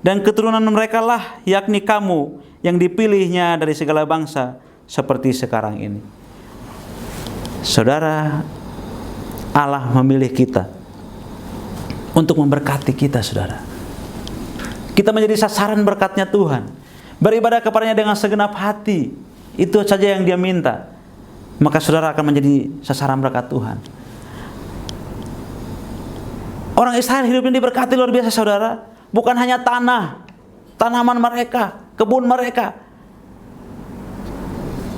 Dan keturunan mereka lah, yakni kamu yang dipilihnya dari segala bangsa seperti sekarang ini. Saudara, Allah memilih kita untuk memberkati kita, saudara. Kita menjadi sasaran berkat-Nya Tuhan. Beribadah kepadanya dengan segenap hati, itu saja yang Dia minta. Maka saudara akan menjadi sasaran berkat Tuhan. Orang Israel hidupnya diberkati luar biasa, saudara. Bukan hanya tanah, tanaman mereka, kebun mereka,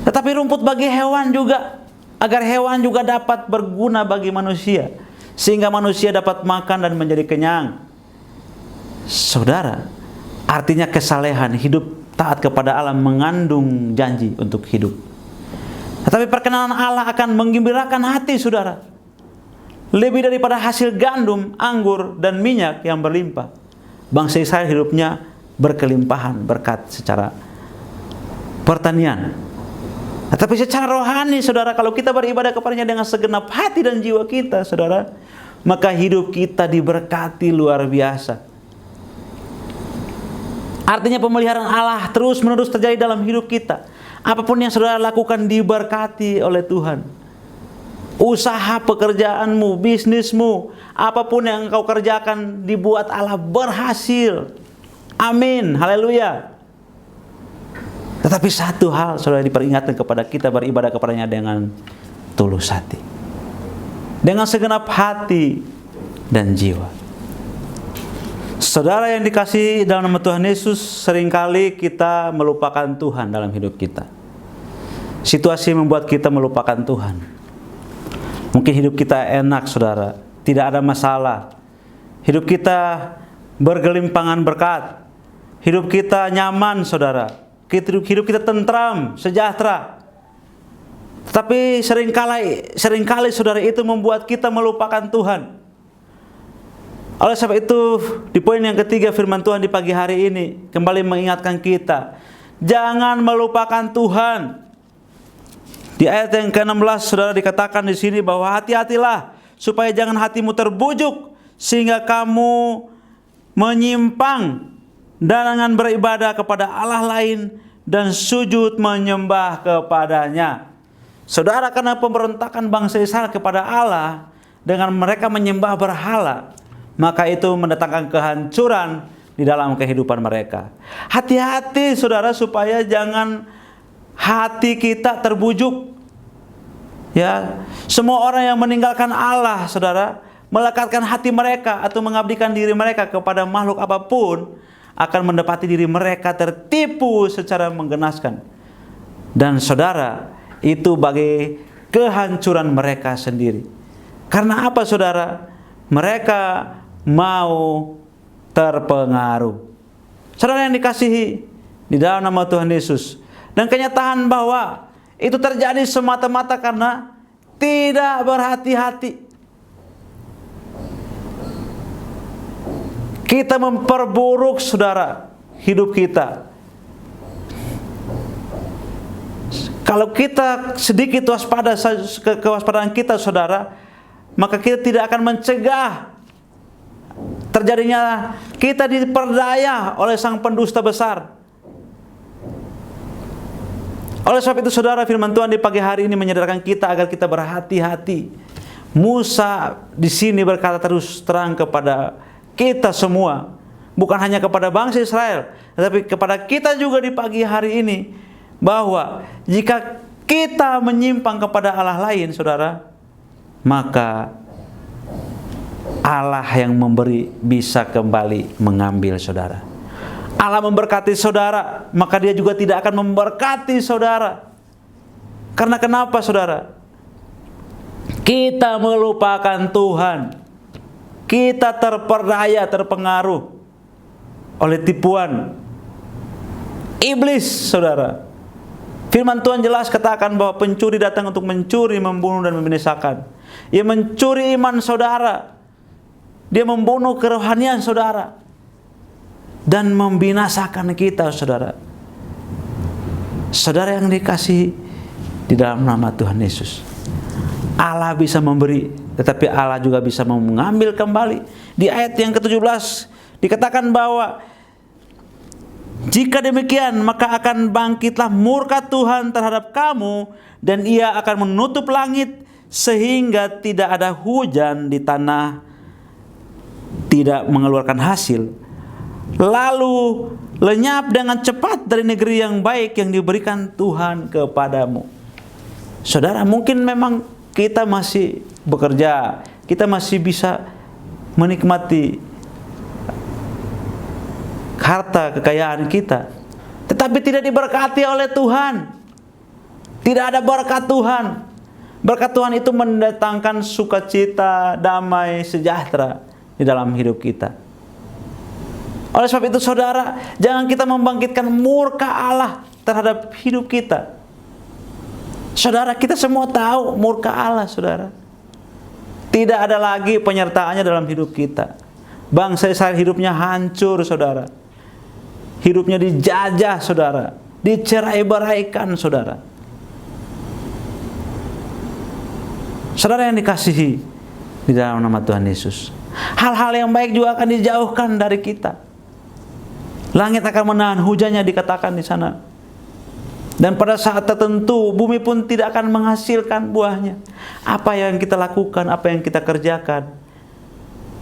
tetapi rumput bagi hewan juga, agar hewan juga dapat berguna bagi manusia, sehingga manusia dapat makan dan menjadi kenyang. Saudara, artinya kesalehan, hidup taat kepada Allah mengandung janji untuk hidup. Tetapi perkenanan Allah akan menggembirakan hati, saudara, lebih daripada hasil gandum, anggur, dan minyak yang berlimpah. Bangsa Israel hidupnya berkelimpahan berkat secara pertanian. Tetapi secara rohani, saudara, kalau kita beribadah kepadanya dengan segenap hati dan jiwa kita, saudara, maka hidup kita diberkati luar biasa. Artinya pemeliharaan Allah terus-menerus terjadi dalam hidup kita. Apapun yang saudara lakukan diberkati oleh Tuhan. Usaha pekerjaanmu, bisnismu, apapun yang engkau kerjakan dibuat Allah berhasil. Amin, haleluya. Tetapi satu hal, saudara, diperingatkan kepada kita, beribadah kepadanya dengan tulus hati, dengan segenap hati dan jiwa. Saudara yang dikasihi dalam nama Tuhan Yesus, seringkali kita melupakan Tuhan dalam hidup kita. Situasi membuat kita melupakan Tuhan. Mungkin hidup kita enak, saudara, tidak ada masalah. Hidup kita bergelimpangan berkat. Hidup kita nyaman, saudara. Hidup kita tentram, sejahtera. Tetapi seringkali saudara, itu membuat kita melupakan Tuhan. Oleh sebab itu, di poin yang ketiga firman Tuhan di pagi hari ini kembali mengingatkan kita, jangan melupakan Tuhan. Di ayat yang ke-16, saudara, dikatakan di sini bahwa hati-hatilah supaya jangan hatimu terbujuk sehingga kamu menyimpang dengan beribadah kepada Allah lain dan sujud menyembah kepadanya. Saudara, karena pemberontakan bangsa Israel kepada Allah dengan mereka menyembah berhala, maka itu mendatangkan kehancuran di dalam kehidupan mereka. Hati-hati, saudara, supaya jangan hati kita terbujuk. Ya, semua orang yang meninggalkan Allah, saudara, melekatkan hati mereka atau mengabdikan diri mereka kepada makhluk apapun, akan mendapati diri mereka tertipu secara menggenaskan. Dan saudara, itu bagi kehancuran mereka sendiri. Karena apa, saudara? Mereka mau terpengaruh. Saudara yang dikasihi di dalam nama Tuhan Yesus, dan kenyataan bahwa itu terjadi semata-mata karena tidak berhati-hati. Kita memperburuk, saudara, hidup kita. Kalau kita sedikit waspada, kewaspadaan kita saudara, maka kita tidak akan mencegah terjadinya kita diperdaya oleh sang pendusta besar. Oleh sebab itu saudara, firman Tuhan di pagi hari ini menyadarkan kita agar kita berhati-hati. Musa di sini berkata terus terang kepada kita semua, bukan hanya kepada bangsa Israel, tetapi kepada kita juga di pagi hari ini, bahwa jika kita menyimpang kepada Allah lain, saudara, maka Allah yang memberi bisa kembali mengambil saudara. Allah memberkati saudara, maka Dia juga tidak akan memberkati saudara. Karena kenapa saudara? Kita melupakan Tuhan. Kita terperdaya, terpengaruh oleh tipuan iblis saudara. Firman Tuhan jelas katakan bahwa pencuri datang untuk mencuri, membunuh, dan membinasakan. Ia mencuri iman saudara. Dia membunuh kerohanian saudara dan membinasakan kita saudara. Saudara yang dikasihi di dalam nama Tuhan Yesus, Allah bisa memberi, tetapi Allah juga bisa mengambil kembali. Di ayat yang ke-17 dikatakan bahwa jika demikian, maka akan bangkitlah murka Tuhan terhadap kamu, dan Ia akan menutup langit sehingga tidak ada hujan di tanah, tidak mengeluarkan hasil. Lalu lenyap dengan cepat dari negeri yang baik yang diberikan Tuhan kepadamu. Saudara, mungkin memang kita masih bekerja, kita masih bisa menikmati harta kekayaan kita, tetapi tidak diberkati oleh Tuhan. Tidak ada berkat Tuhan. Berkat Tuhan itu mendatangkan sukacita, damai, sejahtera di dalam hidup kita. Oleh sebab itu saudara, jangan kita membangkitkan murka Allah terhadap hidup kita. Saudara, kita semua tahu murka Allah saudara. Tidak ada lagi penyertaannya dalam hidup kita. Bangsa Israel hidupnya hancur saudara. Hidupnya dijajah saudara, dicerai-beraikan saudara. Saudara yang dikasihi di dalam nama Tuhan Yesus, hal-hal yang baik juga akan dijauhkan dari kita. Langit akan menahan hujannya dikatakan di sana. Dan pada saat tertentu bumi pun tidak akan menghasilkan buahnya. Apa yang kita lakukan, apa yang kita kerjakan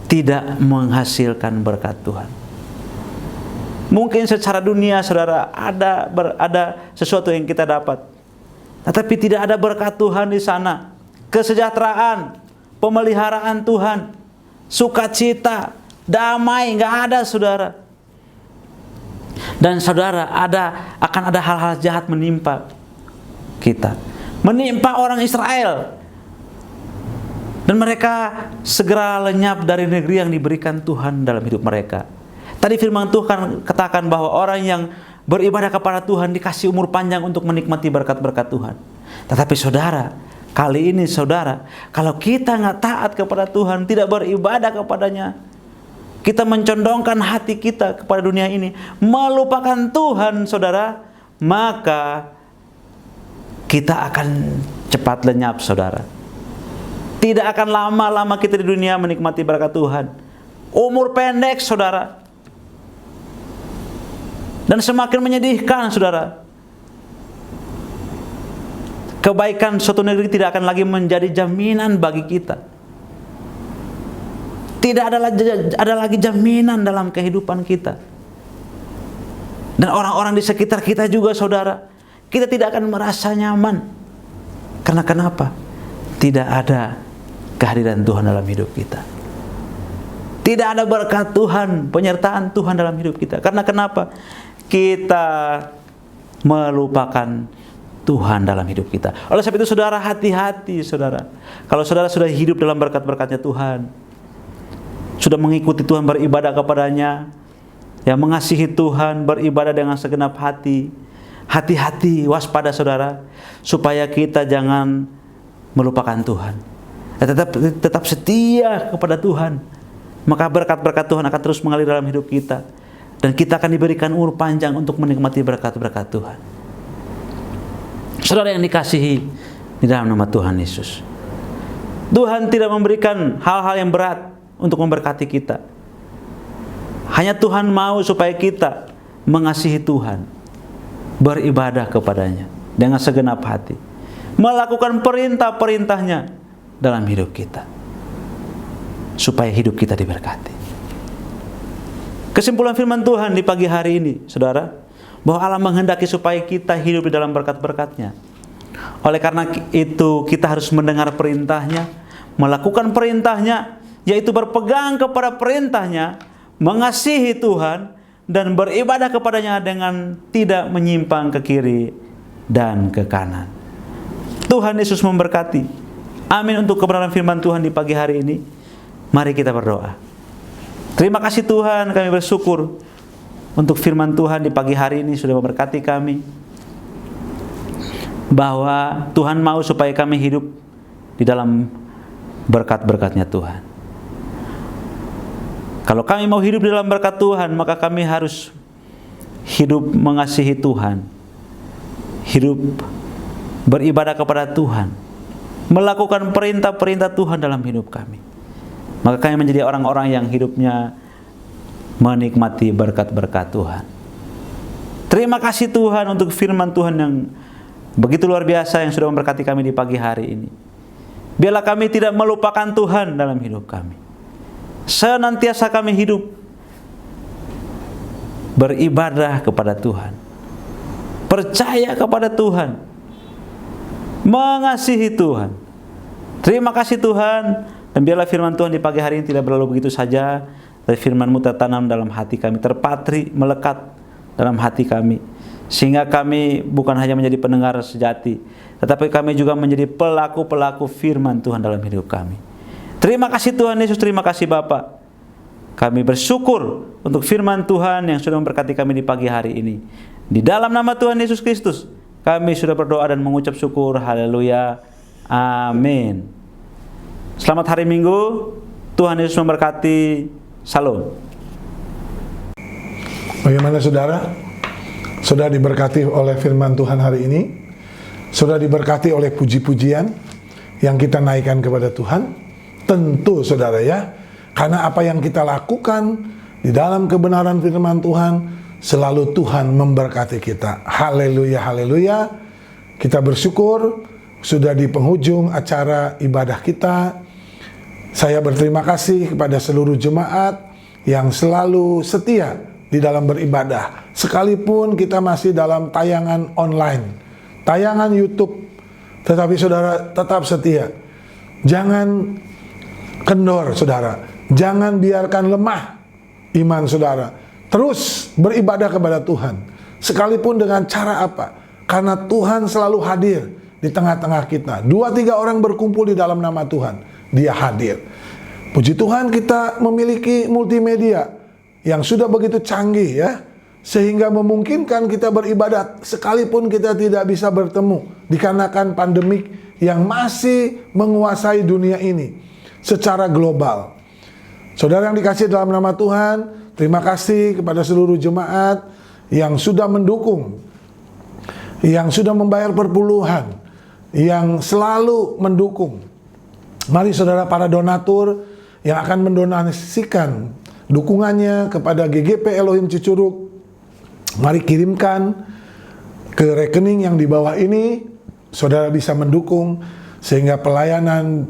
tidak menghasilkan berkat Tuhan. Mungkin secara dunia saudara ada sesuatu yang kita dapat, tetapi tidak ada berkat Tuhan di sana. Kesejahteraan, pemeliharaan Tuhan, sukacita, damai, nggak ada saudara. Dan saudara, akan ada hal-hal jahat menimpa kita, menimpa orang Israel, dan mereka segera lenyap dari negeri yang diberikan Tuhan dalam hidup mereka. Tadi firman Tuhan katakan bahwa orang yang beribadah kepada Tuhan dikasih umur panjang untuk menikmati berkat-berkat Tuhan. Tetapi saudara, kali ini saudara, kalau kita nggak taat kepada Tuhan, tidak beribadah kepadanya, kita mencondongkan hati kita kepada dunia ini, melupakan Tuhan saudara, maka kita akan cepat lenyap saudara. Tidak akan lama-lama kita di dunia menikmati berkat Tuhan. Umur pendek saudara. Dan semakin menyedihkan saudara. Kebaikan suatu negeri tidak akan lagi menjadi jaminan bagi kita. Tidak ada lagi jaminan dalam kehidupan kita. Dan orang-orang di sekitar kita juga saudara, kita tidak akan merasa nyaman. Karena kenapa? Tidak ada kehadiran Tuhan dalam hidup kita. Tidak ada berkat Tuhan, penyertaan Tuhan dalam hidup kita. Karena kenapa? Kita melupakan Tuhan dalam hidup kita. Oleh sebab itu saudara, hati-hati saudara. Kalau saudara sudah hidup dalam berkat-berkatnya Tuhan, sudah mengikuti Tuhan, beribadah kepadanya, yang mengasihi Tuhan, beribadah dengan segenap hati, hati-hati, waspada saudara, supaya kita jangan melupakan Tuhan. Tetap setia kepada Tuhan, maka berkat-berkat Tuhan akan terus mengalir dalam hidup kita, dan kita akan diberikan umur panjang untuk menikmati berkat-berkat Tuhan. Saudara yang dikasihi di dalam nama Tuhan Yesus, Tuhan tidak memberikan hal-hal yang berat untuk memberkati kita. Hanya Tuhan mau supaya kita mengasihi Tuhan, beribadah kepadanya dengan segenap hati, melakukan perintah-perintahnya dalam hidup kita, supaya hidup kita diberkati. Kesimpulan firman Tuhan di pagi hari ini, saudara, bahwa Allah menghendaki supaya kita hidup di dalam berkat-berkat-Nya. Oleh karena itu kita harus mendengar perintahnya, melakukan perintahnya, yaitu berpegang kepada perintahnya, mengasihi Tuhan, dan beribadah kepadanya dengan tidak menyimpang ke kiri dan ke kanan. Tuhan Yesus memberkati. Amin untuk kebenaran firman Tuhan di pagi hari ini. Mari kita berdoa. Terima kasih Tuhan, kami bersyukur untuk firman Tuhan di pagi hari ini sudah memberkati kami, bahwa Tuhan mau supaya kami hidup di dalam berkat-berkat-Nya Tuhan. Kalau kami mau hidup di dalam berkat Tuhan, maka kami harus hidup mengasihi Tuhan, hidup beribadah kepada Tuhan, melakukan perintah-perintah Tuhan dalam hidup kami. Maka kami menjadi orang-orang yang hidupnya menikmati berkat-berkat Tuhan. Terima kasih Tuhan untuk firman Tuhan yang begitu luar biasa yang sudah memberkati kami di pagi hari ini. Biarlah kami tidak melupakan Tuhan dalam hidup kami. Senantiasa kami hidup beribadah kepada Tuhan, percaya kepada Tuhan, mengasihi Tuhan. Terima kasih Tuhan. Dan biarlah firman Tuhan di pagi hari ini tidak berlalu begitu saja, tapi firman-Mu tertanam dalam hati kami, terpatri, melekat dalam hati kami, sehingga kami bukan hanya menjadi pendengar sejati, tetapi kami juga menjadi pelaku-pelaku firman Tuhan dalam hidup kami. Terima kasih Tuhan Yesus, terima kasih Bapa. Kami bersyukur untuk firman Tuhan yang sudah memberkati kami di pagi hari ini. Di dalam nama Tuhan Yesus Kristus, kami sudah berdoa dan mengucap syukur. Haleluya. Amin. Selamat hari Minggu. Tuhan Yesus memberkati. Salam. Bagaimana saudara? Sudah diberkati oleh firman Tuhan hari ini? Sudah diberkati oleh puji-pujian yang kita naikkan kepada Tuhan? Tentu saudara ya, karena apa yang kita lakukan di dalam kebenaran firman Tuhan, selalu Tuhan memberkati kita. Haleluya, haleluya. Kita bersyukur sudah di penghujung acara ibadah kita. Saya berterima kasih kepada seluruh jemaat yang selalu setia di dalam beribadah. Sekalipun kita masih dalam tayangan online, tayangan YouTube, tetapi saudara tetap setia. Jangan kendor saudara, jangan biarkan lemah iman saudara. Terus beribadah kepada Tuhan, sekalipun dengan cara apa, karena Tuhan selalu hadir di tengah-tengah kita. 2-3 orang berkumpul di dalam nama Tuhan, Dia hadir. Puji Tuhan kita memiliki multimedia yang sudah begitu canggih ya, sehingga memungkinkan kita beribadah sekalipun kita tidak bisa bertemu dikarenakan pandemik yang masih menguasai dunia ini secara global. Saudara yang dikasihi dalam nama Tuhan, terima kasih kepada seluruh jemaat yang sudah mendukung, yang sudah membayar perpuluhan, yang selalu mendukung. Mari saudara para donatur yang akan mendonasikan dukungannya kepada GGP Elohim Cicurug, mari kirimkan ke rekening yang di bawah ini. Saudara bisa mendukung sehingga pelayanan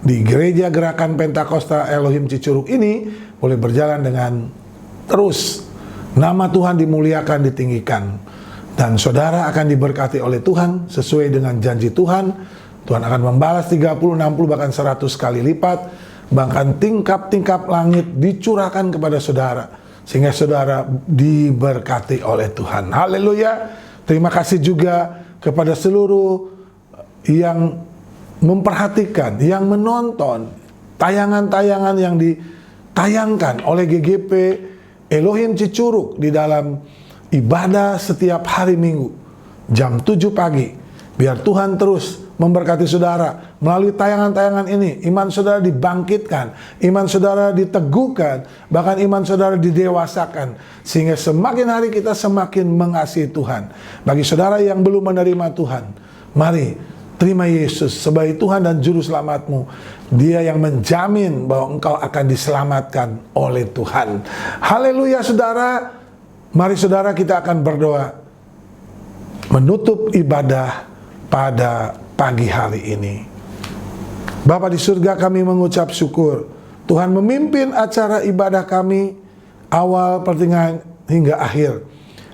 di Gereja Gerakan Pentakosta Elohim Cicurug ini boleh berjalan dengan terus. Nama Tuhan dimuliakan, ditinggikan, dan saudara akan diberkati oleh Tuhan sesuai dengan janji Tuhan. Tuhan akan membalas 30, 60, bahkan 100 kali lipat. Bahkan tingkap-tingkap langit dicurahkan kepada saudara, sehingga saudara diberkati oleh Tuhan. Haleluya. Terima kasih juga kepada seluruh yang memperhatikan, yang menonton tayangan-tayangan yang ditayangkan oleh GGP Elohim Cicurug di dalam ibadah setiap hari Minggu jam 7 pagi. Biar Tuhan terus memberkati saudara melalui tayangan-tayangan ini. Iman saudara dibangkitkan, iman saudara diteguhkan, bahkan iman saudara didewasakan, sehingga semakin hari kita semakin mengasihi Tuhan. Bagi saudara yang belum menerima Tuhan, Mari terima Yesus sebagai Tuhan dan Juru Selamatmu. Dia yang menjamin bahwa engkau akan diselamatkan oleh Tuhan. Haleluya saudara. Mari saudara kita akan berdoa menutup ibadah pada pagi hari ini. Bapa di surga, kami mengucap syukur Tuhan memimpin acara ibadah kami awal, pertengahan, hingga akhir.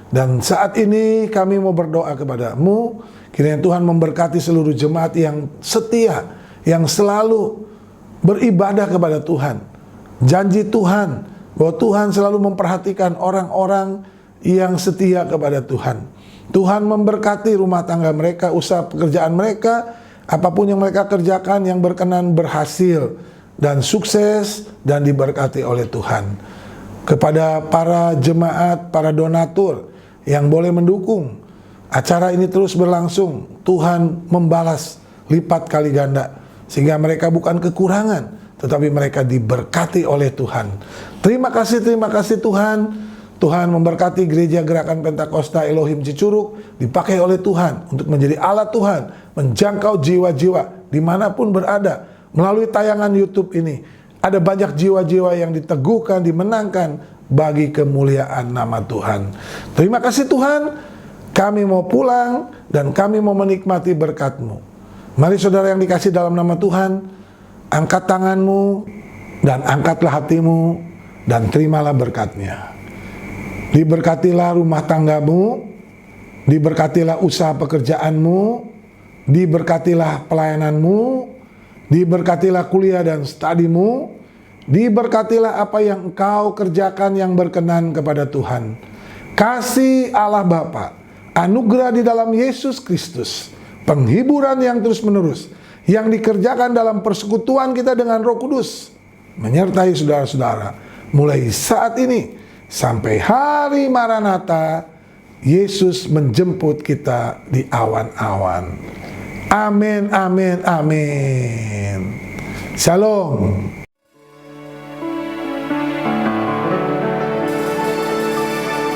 Dan saat ini kami mau berdoa kepadamu, kiranya Tuhan memberkati seluruh jemaat yang setia, yang selalu beribadah kepada Tuhan. Janji Tuhan bahwa Tuhan selalu memperhatikan orang-orang yang setia kepada Tuhan. Tuhan memberkati rumah tangga mereka, usaha pekerjaan mereka, apapun yang mereka kerjakan yang berkenan berhasil dan sukses dan diberkati oleh Tuhan. Kepada para jemaat, para donatur yang boleh mendukung acara ini terus berlangsung, Tuhan membalas lipat kali ganda, sehingga mereka bukan kekurangan, tetapi mereka diberkati oleh Tuhan. Terima kasih Tuhan. Tuhan memberkati gereja Gerakan Pentakosta Elohim Cicurug, dipakai oleh Tuhan untuk menjadi alat Tuhan, menjangkau jiwa-jiwa dimanapun berada. Melalui tayangan YouTube ini, ada banyak jiwa-jiwa yang diteguhkan, dimenangkan bagi kemuliaan nama Tuhan. Terima kasih Tuhan, kami mau pulang dan kami mau menikmati berkat-Mu. Mari saudara yang dikasih dalam nama Tuhan, angkat tanganmu dan angkatlah hatimu dan terimalah berkat-Nya. Diberkatilah rumah tanggamu, diberkatilah usaha pekerjaanmu, diberkatilah pelayananmu, diberkatilah kuliah dan studimu, diberkatilah apa yang engkau kerjakan yang berkenan kepada Tuhan. Kasih Allah Bapa, anugerah di dalam Yesus Kristus, penghiburan yang terus-menerus, yang dikerjakan dalam persekutuan kita dengan Roh Kudus, menyertai saudara-saudara, mulai saat ini, sampai hari Maranatha, Yesus menjemput kita di awan-awan. Amin, amin, amin. Shalom.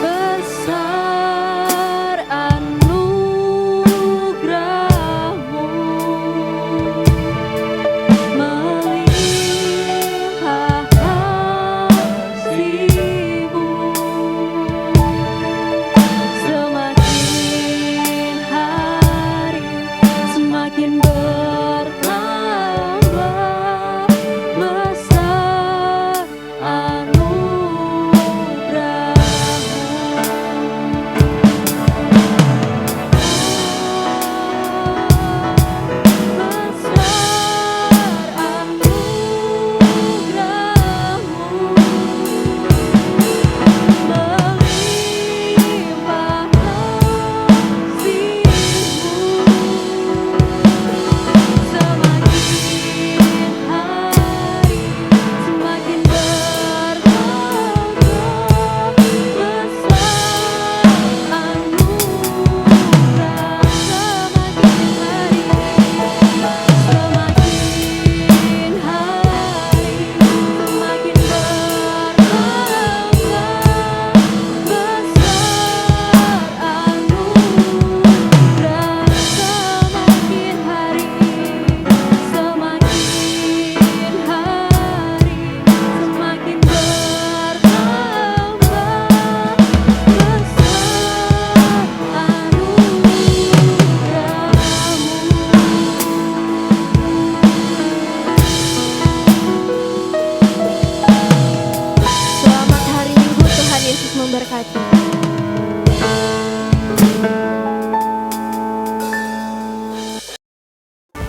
Besar anugerah-Mu, melimpah kasih-Mu, semakin hari semakin bertambah. Besar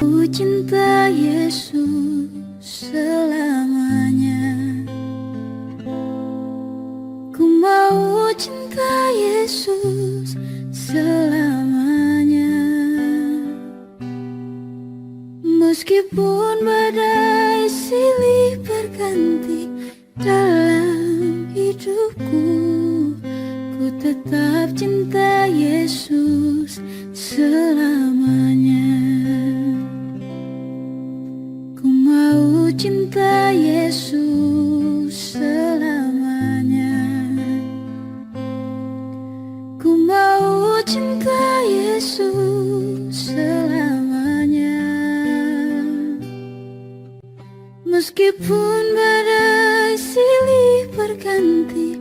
Ku cinta Yesus selamanya. Ku mau cinta Yesus selamanya. Meskipun badai silih berganti dalam hidupku, ku tetap cinta Yesus selamanya. Ku mau cinta Yesus selamanya. Ku mau cinta Yesus selamanya. Meskipun badai silih berganti